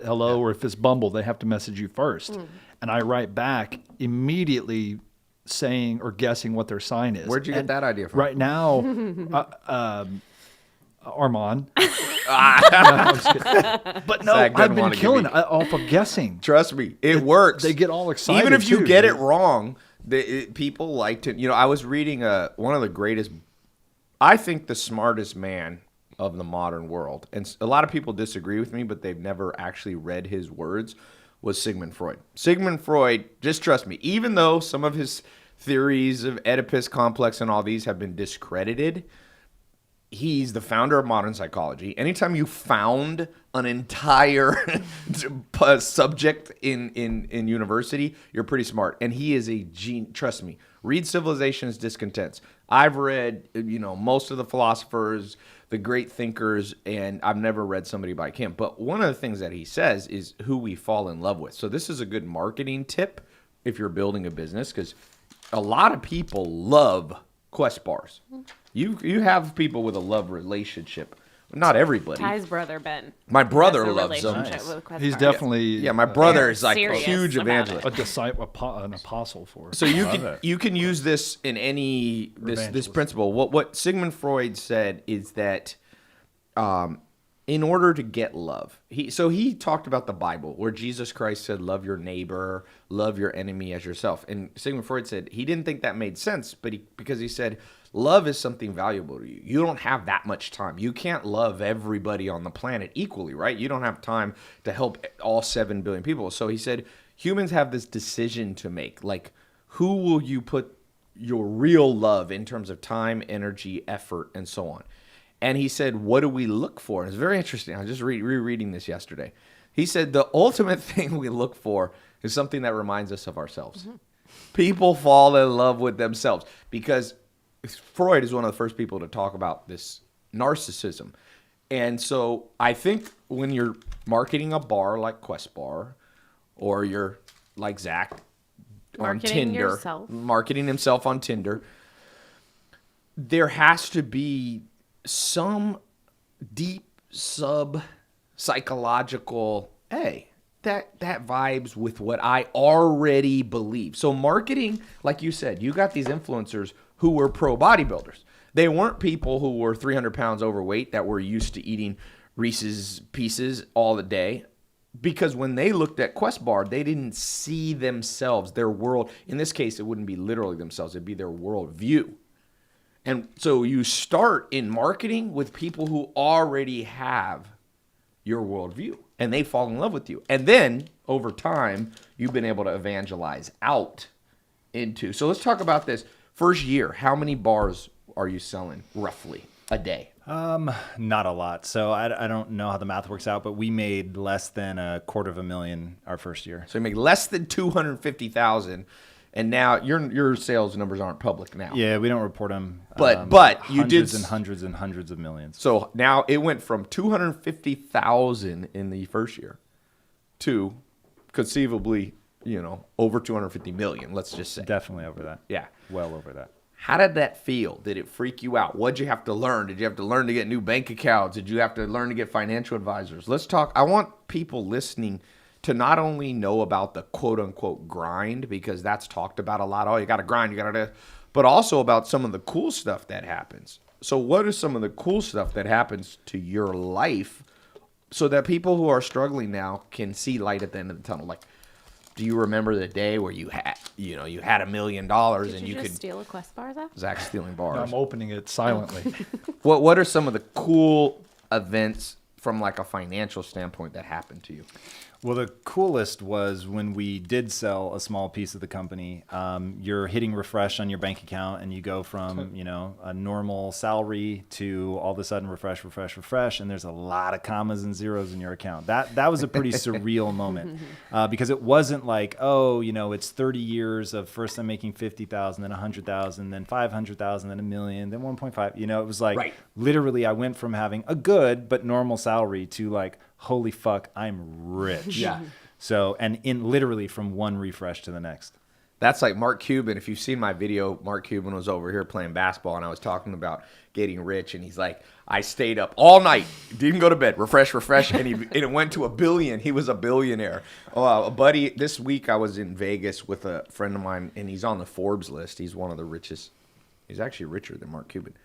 hello, or if it's Bumble, they have to message you first, and I write back immediately saying or guessing what their sign is. Where'd you get that idea from? Right now, Armand. No, I'm just kidding. But no, Zach doesn't I've been wanna give killing me- it off of guessing. trust me, it works. They get all excited. Even if you too, get dude. it wrong, people like to. I was reading one of the greatest, I think the smartest man of the modern world, and a lot of people disagree with me, but they've never actually read his words, was Sigmund Freud. Sigmund Freud, just trust me, even though some of his theories of Oedipus complex and all these have been discredited, he's the founder of modern psychology. Anytime you found an entire subject in university, you're pretty smart. And he is a genius. Trust me. Read Civilization's Discontents. I've read, most of the philosophers, the great thinkers, and I've never read somebody like him. But one of the things that he says is who we fall in love with. So this is a good marketing tip if you're building a business, because a lot of people love Quest bars. You have people with a love relationship. Not everybody. Ty's brother Ben. My brother has a loves them. relationship with Quest He's bars. definitely Yeah, my brother They're is like a serious huge about evangelist. a disciple, an apostle for. So you can use this in any this Evangelist. principle. What Sigmund Freud said is that in order to get love, he talked about the Bible where Jesus Christ said, "Love your neighbor, love your enemy as yourself." And Sigmund Freud said he didn't think that made sense, but because he said love is something valuable to you. You don't have that much time. You can't love everybody on the planet equally, right? You don't have time to help all 7 billion people. So he said humans have this decision to make, like who will you put your real love in terms of time, energy, effort, and so on. And he said, what do we look for? And it's very interesting. I was just rereading this yesterday. He said the ultimate thing we look for is something that reminds us of ourselves. Mm-hmm. People fall in love with themselves because Freud is one of the first people to talk about this narcissism. And so I think when you're marketing a bar like Quest Bar, or you're like Zach on Marketing Tinder, yourself. marketing himself on Tinder, there has to be some deep psychological, hey, that vibes with what I already believe. So marketing, like you said, you got these influencers who were pro bodybuilders. They weren't people who were 300 pounds overweight that were used to eating Reese's Pieces all the day. Because when they looked at Quest Bar, they didn't see themselves, their world. In this case, it wouldn't be literally themselves. It'd be their worldview. And so you start in marketing with people who already have your worldview. And they fall in love with you. And then, over time, you've been able to evangelize out into. So let's talk about this. First year, how many bars are you selling, roughly, a day? Not a lot. So I don't know how the math works out, but we made less than $250,000 our first year. So you make less than $250,000. And now your sales numbers aren't public now. Yeah, we don't report them. But you did hundreds and hundreds of millions. So now it went from 250,000 in the first year to conceivably, over 250 million, let's just say. Definitely over that. Yeah. Well over that. How did that feel? Did it freak you out? What'd you have to learn? Did you have to learn to get new bank accounts? Did you have to learn to get financial advisors? Let's talk. I want people listening to not only know about the quote unquote grind, because that's talked about a lot. Oh, you got to grind, you got to, but also about some of the cool stuff that happens. So what is some of the cool stuff that happens to your life so that people who are struggling now can see light at the end of the tunnel? Like, do you remember the day where you had $1 million and you could steal a Quest bar, Zach? Zach's stealing bars. I'm opening it silently. What are some of the cool events from like a financial standpoint that happened to you? Well, the coolest was when we did sell a small piece of the company. You're hitting refresh on your bank account, and you go from a normal salary to all of a sudden refresh, and there's a lot of commas and zeros in your account. That was a pretty surreal moment because it wasn't like, it's 30 years of first I'm making 50,000, then 100,000, then 500,000, then $1 million, then 1.5. It was like literally I went from having a good but normal salary to like, holy fuck, I'm rich. Yeah. So, and in literally from one refresh to the next. That's like Mark Cuban. If you've seen my video, Mark Cuban was over here playing basketball, and I was talking about getting rich, and he's like, I stayed up all night, didn't go to bed, refresh, and it went to $1 billion. He was a billionaire. A buddy, this week I was in Vegas with a friend of mine, and he's on the Forbes list. He's one of the richest. He's actually richer than Mark Cuban.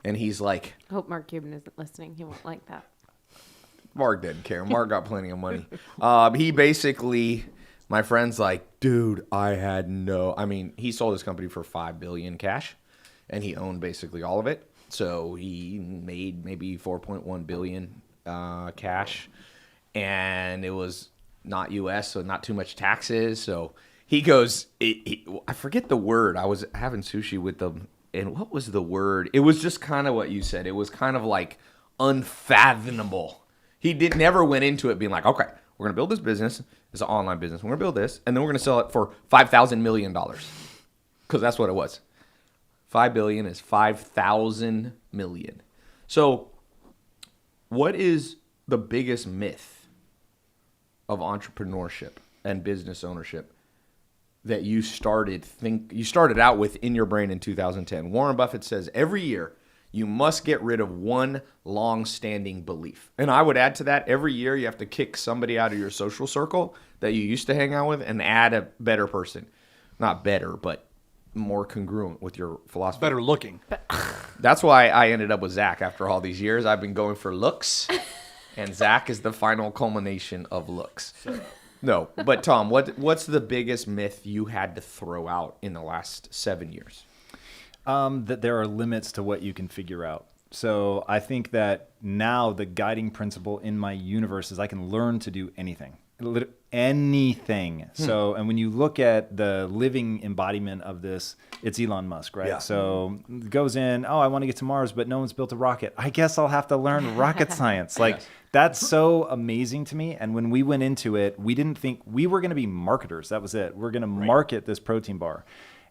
And he's like... I hope Mark Cuban isn't listening. He won't like that. Mark didn't care. Mark got plenty of money. He basically, my friend's like, dude, he sold his company for $5 billion cash, and he owned basically all of it. So he made maybe $4.1 billion cash, and it was not U.S., so not too much taxes. So he goes, I forget the word. I was having sushi with them, and what was the word? It was just kind of what you said. It was kind of like unfathomable. He never went into it being like, okay, we're going to build this business. It's an online business. We're going to build this, and then we're going to sell it for $5,000 million. Because that's what it was. $5 billion is 5,000 million. So what is the biggest myth of entrepreneurship and business ownership that you started out with in your brain in 2010? Warren Buffett says every year, you must get rid of one long-standing belief. And I would add to that, every year you have to kick somebody out of your social circle that you used to hang out with and add a better person. Not better, but more congruent with your philosophy. Better looking. That's why I ended up with Zach after all these years. I've been going for looks, and Zach is the final culmination of looks. No, but Tom, what's the biggest myth you had to throw out in the last 7 years? That there are limits to what you can figure out. So I think that now the guiding principle in my universe is I can learn to do anything. Anything. So, and when you look at the living embodiment of this, it's Elon Musk, right? Yeah. So it goes in, I want to get to Mars, but no one's built a rocket. I guess I'll have to learn rocket science. Like, that's so amazing to me. And when we went into it, we didn't think we were going to be marketers. That was it. We're going to market this protein bar.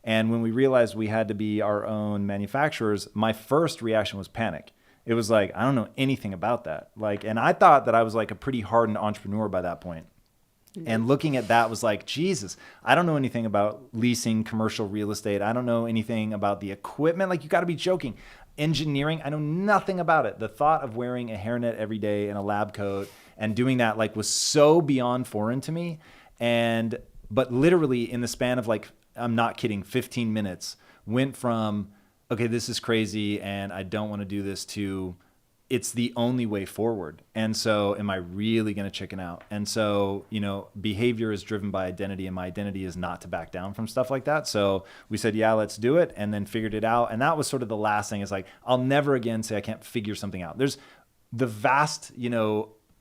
And when we realized we had to be our own manufacturers, my first reaction was panic. It was like, I don't know anything about that. And I thought that I was like a pretty hardened entrepreneur by that point. And looking at that was like, Jesus, I don't know anything about leasing commercial real estate. I don't know anything about the equipment. Like, you got to be joking. Engineering, I know nothing about it. The thought of wearing a hairnet every day and a lab coat and doing that was so beyond foreign to me. But literally in the span of I'm not kidding, 15 minutes, went from, okay, this is crazy and I don't want to do this, to it's the only way forward. And so am I really going to chicken out? And so, behavior is driven by identity, and my identity is not to back down from stuff like that. So we said, yeah, let's do it, and then figured it out. And that was sort of the last thing, is like, I'll never again say I can't figure something out. There's the vast,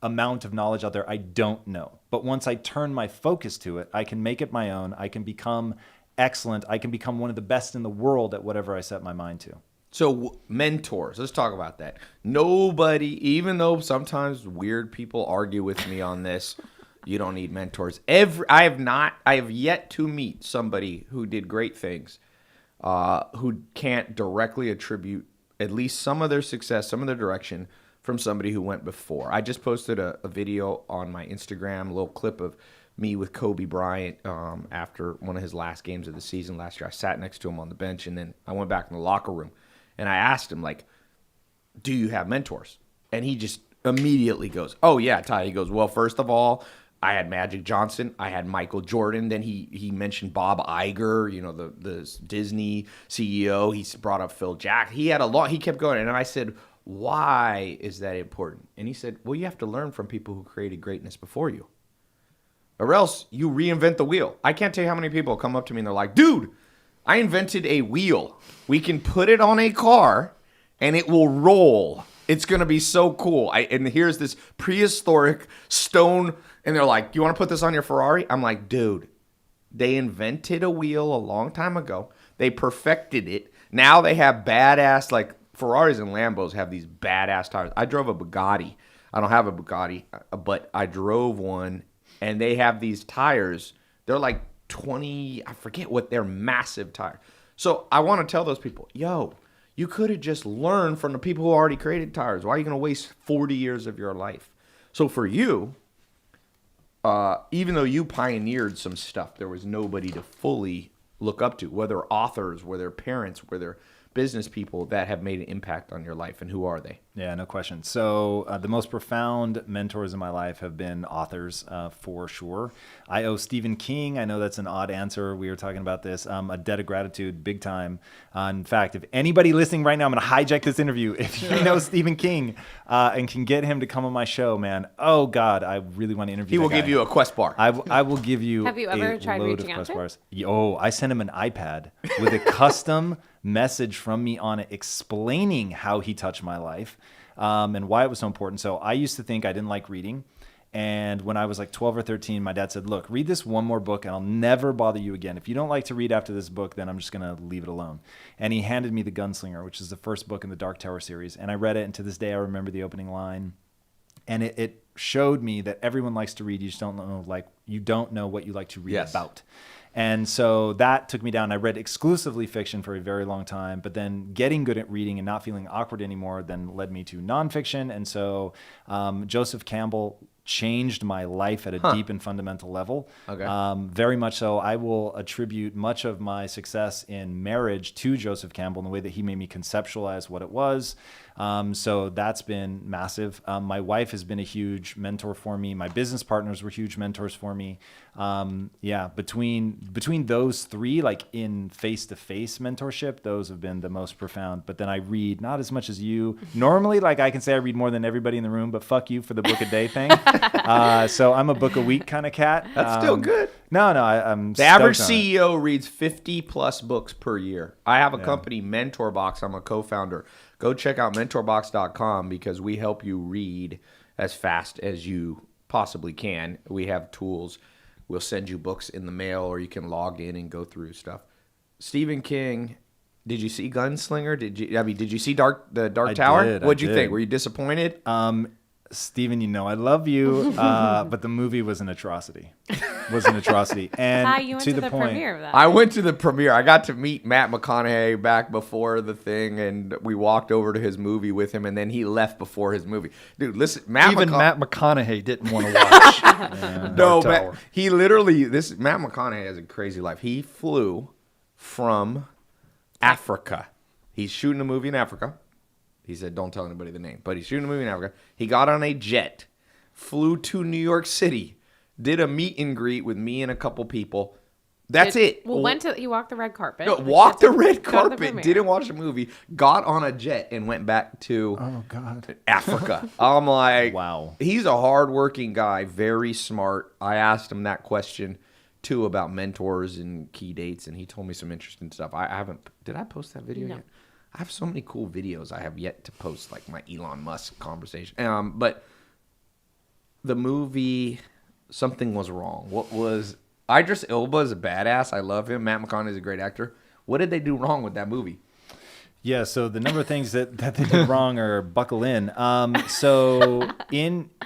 amount of knowledge out there I don't know. But once I turn my focus to it, I can make it my own. I can become excellent. I can become one of the best in the world at whatever I set my mind to. So mentors, let's talk about that. Nobody, even though sometimes weird people argue with me on this, You don't need mentors. I have yet to meet somebody who did great things, who can't directly attribute at least some of their success, some of their direction from somebody who went before. I just posted a video on my Instagram, a little clip of me with Kobe Bryant after one of his last games of the season last year. I sat next to him on the bench, and then I went back in the locker room, and I asked him, like, do you have mentors? And he just immediately goes, oh, yeah, Ty. He goes, well, first of all, I had Magic Johnson. I had Michael Jordan. Then he mentioned Bob Iger, the Disney CEO. He brought up Phil Jackson. He kept going. And I said, why is that important? And he said, well, you have to learn from people who created greatness before you, or else you reinvent the wheel. I can't tell you how many people come up to me and they're like, dude, I invented a wheel. We can put it on a car and it will roll. It's going to be so cool. And here's this prehistoric stone. And they're like, you want to put this on your Ferrari? I'm like, dude, they invented a wheel a long time ago. They perfected it. Now they have badass, like Ferraris and Lambos have these badass tires. I drove a Bugatti. I don't have a Bugatti, but I drove one. And they have these tires. They're like 20, I forget what, they're massive tires. So I want to tell those people, yo, you could have just learned from the people who already created tires. Why are you going to waste 40 years of your life? So for you, even though you pioneered some stuff, there was nobody to fully look up to, whether authors, whether parents, whether business people that have made an impact on your life. And who are they? Yeah, no question. So the most profound mentors in my life have been authors, for sure. I owe Stephen King, I know that's an odd answer. We were talking about this, a debt of gratitude, big time. In fact, if anybody listening right now, I'm going to hijack this interview. If you know Stephen King and can get him to come on my show, man, oh God, I really want to interview him. He will give you a Quest bar. I will give you Have you ever tried load reaching of out Quest to him? bars. Oh, I sent him an iPad with a custom message from me on it explaining how he touched my life and why it was so important. So I used to think I didn't like reading. And when I was like 12 or 13, my dad said, look, read this one more book and I'll never bother you again. If you don't like to read after this book, then I'm just going to leave it alone. And he handed me The Gunslinger, which is the first book in the Dark Tower series. And I read it. And to this day, I remember the opening line. And it showed me that everyone likes to read. You just don't know what you like to read about. And so that took me down. I read exclusively fiction for a very long time, but then getting good at reading and not feeling awkward anymore then led me to nonfiction. And so Joseph Campbell changed my life at a deep and fundamental level. Okay. Very much so. I will attribute much of my success in marriage to Joseph Campbell in the way that he made me conceptualize what it was. So that's been massive. My wife has been a huge mentor for me. My business partners were huge mentors for me. Between those three, like in face-to-face mentorship, those have been the most profound. But then I read not as much as you. Normally, like I can say I read more than everybody in the room, but fuck you for the book a day thing. So I'm a book a week kind of cat. That's still good. No, I'm The average stoked on it. CEO reads 50 plus books per year. I have a company, MentorBox. I'm a co-founder. Go check out mentorbox.com because we help you read as fast as you possibly can. We have tools. We'll send you books in the mail, or you can log in and go through stuff. Stephen King, did you see Gunslinger? Did you see the Dark Tower? What'd you think? Were you disappointed? Steven, you know I love you, but the movie was an atrocity. And You went to to the the point, premiere of that. I went to the premiere. I got to meet Matt McConaughey back before the thing, and we walked over to his movie with him, and then he left before his movie. Dude, listen, Matt McConaughey didn't want to watch. No, Dark Matt, Tower. he literally, Matt McConaughey has a crazy life. He flew from Africa. He's shooting a movie in Africa. He said, don't tell anybody the name, but he's shooting a movie in Africa. He got on a jet, flew to New York City, did a meet and greet with me and a couple people. That's it. Well, he walked the red carpet. No, Like, walked you the have to red go to the carpet, premiere. didn't watch the movie, got on a jet and went back to oh God, Africa. I'm like, wow. He's a hardworking guy, very smart. I asked him that question too about mentors and key dates, and he told me some interesting stuff. I haven't. Did I post that video No. yet? I have so many cool videos I have yet to post, like my Elon Musk conversation. But the movie, something was wrong. What was Idris Elba is a badass. I love him. Matt McConaughey is a great actor. What did they do wrong with that movie? Yeah, so the number of things that they did wrong are buckle in.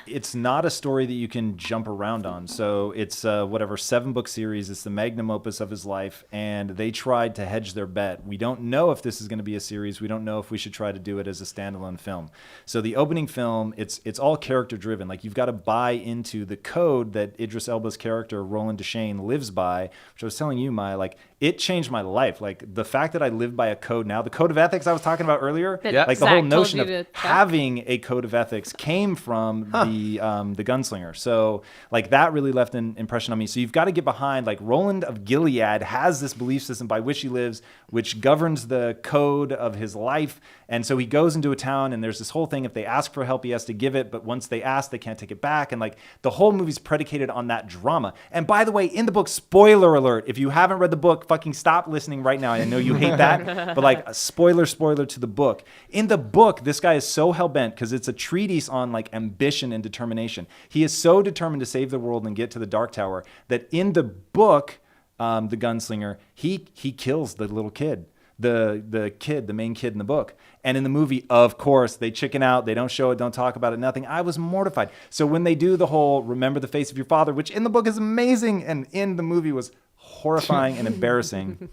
It's not a story that you can jump around on. So it's 7-book series. It's the magnum opus of his life, and they tried to hedge their bet. We don't know if this is going to be a series. We don't know if we should try to do it as a standalone film. So the opening film, it's all character driven. Like, you've got to buy into the code that Idris Elba's character Roland Deschain lives by, which I was telling you, Maya, like, it changed my life. Like, the fact that I live by a code now, the code of ethics I was talking about earlier, like the whole notion of having a code of ethics came from the gunslinger. So like that really left an impression on me. So you've got to get behind, like, Roland of Gilead has this belief system by which he lives, which governs the code of his life. And so he goes into a town, and there's this whole thing. If they ask for help, he has to give it. But once they ask, they can't take it back. And like the whole movie's predicated on that drama. And by the way, in the book, spoiler alert, if you haven't read the book, fucking stop listening right now. I know you hate that, but like, spoiler to the book. In the book, this guy is so hell-bent, because it's a treatise on like ambition and determination. He is so determined to save the world and get to the Dark Tower that in the book, the gunslinger, he kills the little kid. The main kid in the book. And in the movie, of course, they chicken out. They don't show it, don't talk about it, nothing. I was mortified. So when they do the whole remember the face of your father, which in the book is amazing and in the movie was horrifying and embarrassing,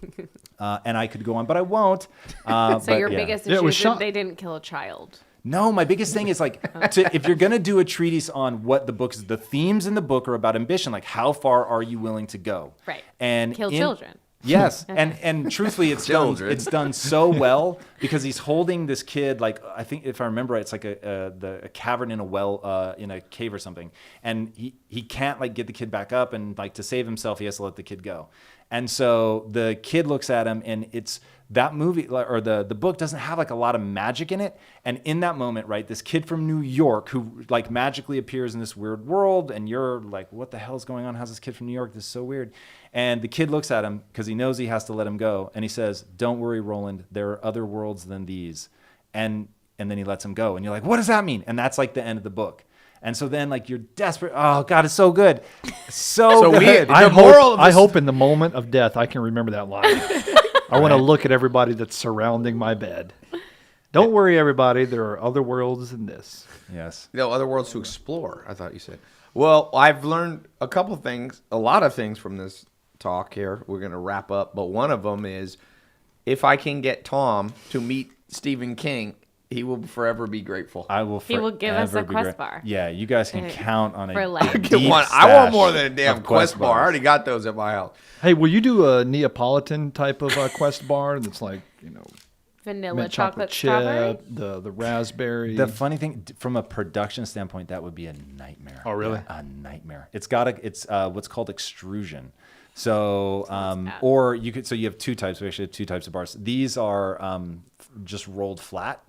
and I could go on, but I won't. Biggest issue is that they didn't kill a child. No, my biggest thing is like, if you're going to do a treatise on what the book is, the themes in the book are about ambition. Like, how far are you willing to go? Right. And kill children. Yes, and truthfully, it's done so well, because he's holding this kid, like, I think if I remember right, it's like a cavern in a well, in a cave or something, and he can't like get the kid back up, and like to save himself, he has to let the kid go, and so the kid looks at him, and it's that movie, or the book doesn't have like a lot of magic in it, and in that moment, right, this kid from New York who like magically appears in this weird world, and you're like, what the hell is going on? How's this kid from New York? This is so weird. And the kid looks at him because he knows he has to let him go. And he says, don't worry, Roland. There are other worlds than these. And then he lets him go. And you're like, what does that mean? And that's like the end of the book. And so then like you're desperate. Oh, God, it's so good. So good. Weird. I hope in the moment of death I can remember that line. I want to look at everybody that's surrounding my bed. Don't worry, everybody. There are other worlds than this. Yes. Other worlds to explore, I thought you said. Well, I've learned a lot of things from this talk here. We're going to wrap up, but one of them is, if I can get Tom to meet Stephen King, he will forever be grateful. He will give us a Quest bar. Yeah, you guys can count on For life. I want more than a damn Quest bar. I already got those at my house. Hey, will you do a Neapolitan type of Quest bar that's like, vanilla mint chocolate chip, strawberry? the raspberry? The funny thing, from a production standpoint, that would be a nightmare. Oh, really? Yeah, a nightmare. It's what's called extrusion. So, or you could, so you have two types. We actually have two types of bars. These are just rolled flat.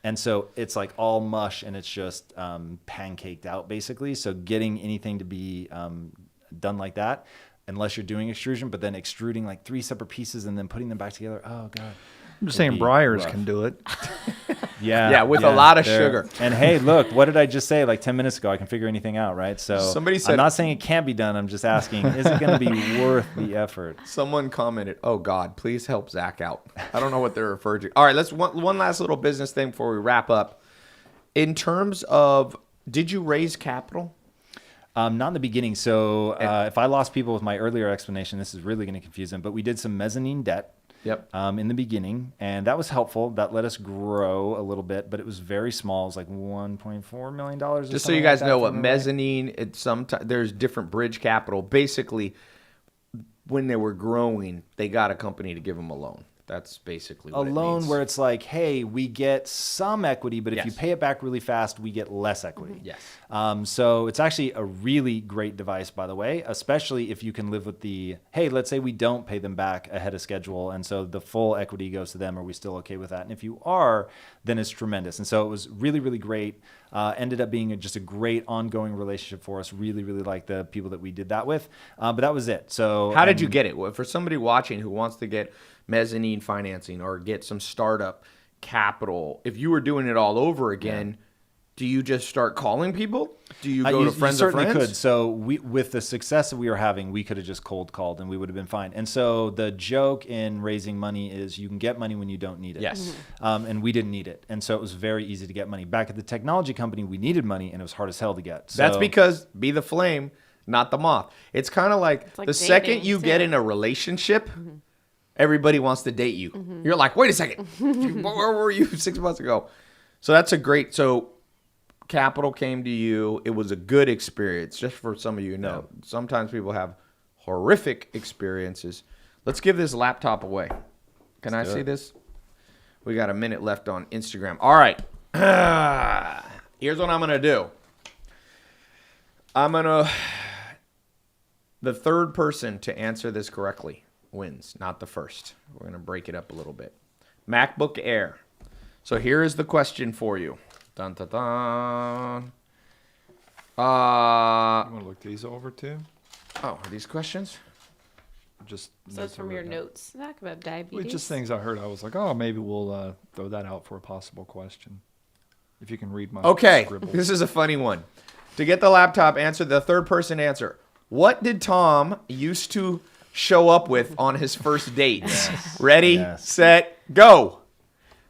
And so it's like all mush, and it's just pancaked out basically. So getting anything to be done like that, unless you're doing extrusion, but then extruding like 3 separate pieces and then putting them back together. Oh God. I'm just saying Breyers can do it. Yeah, with a lot of sugar. And hey, look, what did I just say like 10 minutes ago? I can figure anything out, right? So somebody said, I'm not saying it can't be done. I'm just asking, is it going to be worth the effort? Someone commented, "Oh God, please help Zach out." I don't know what they're referring to. All right, let's one last little business thing before we wrap up. In terms of, did you raise capital? Not in the beginning. So if I lost people with my earlier explanation, this is really going to confuse them. But we did some mezzanine debt. Yep. In the beginning, and that was helpful. That let us grow a little bit, but it was very small. It was like $1.4 million. Just so you guys know what mezzanine, it's sometimes there's different bridge capital. Basically, when they were growing, they got a company to give them a loan. That's basically what a loan it means. where it's like, hey, we get some equity, but if Yes. you pay it back really fast, we get less equity. Yes. So it's actually a really great device, by the way, especially if you can live with the, hey, let's say we don't pay them back ahead of schedule, and so the full equity goes to them. Are we still okay with that? And if you are, then it's tremendous. And so it was really, really great. Ended up being just a great ongoing relationship for us. Really, really like the people that we did that with. But that was it. So how did you get it? Well, for somebody watching who wants to get mezzanine financing or get some startup capital, if you were doing it all over again, Do you just start calling people? Do you go You to friends of certainly friends? could. So with the success that we were having, we could have just cold called and we would have been fine. And so the joke in raising money is you can get money when you don't need it. Yes. And we didn't need it. And so it was very easy to get money. Back at the technology company, we needed money and it was hard as hell to get. So, That's because be the flame, not the moth. It's kind of like, like the second dating, you too. get in a relationship, everybody wants to date you. You're like, wait a second, where were you 6 months ago? So that's a great. So capital came to you. It was a good experience. Just for some of you to know, sometimes people have horrific experiences. Let's give this laptop away. Can I see this? We got a minute left on Instagram. All right. Here's what I'm going to do. The third person to answer this correctly wins, not the first. We're going to break it up a little bit. MacBook Air. So here is the question for you. Dun, dun, dun. You want to look these over too? Oh, are these questions? Just So it's from your notes, Zach, about diabetes. Just things I heard. I was like, oh, maybe we'll throw that out for a possible question. If you can read my Okay, scribbles. this is a funny one. To get the laptop answer, the third person answer. What did Tom used to show up with on his first dates? Ready, Yes. set, go.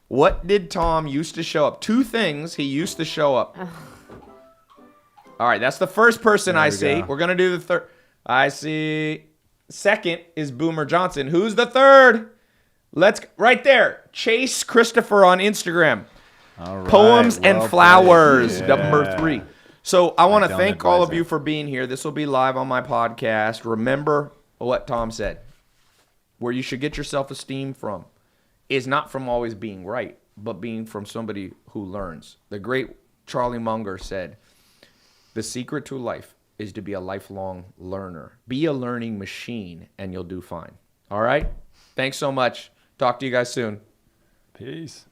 What did Tom used to show up? 2 things he used to show up. All right, that's the first person I we see. go. We're going to do the third. I see. Second is Boomer Johnson. Who's the third? Right there. Chase Christopher on Instagram. All right, Poems and well Flowers, played. number Yeah. 3. So I want to down thank all of advisor. you for being here. This will be live on my podcast. Remember what Tom said. Where you should get your self-esteem from is not from always being right, but being from somebody who learns. The great Charlie Munger said, the secret to life is to be a lifelong learner. Be a learning machine and you'll do fine. All right? Thanks so much. Talk to you guys soon. Peace.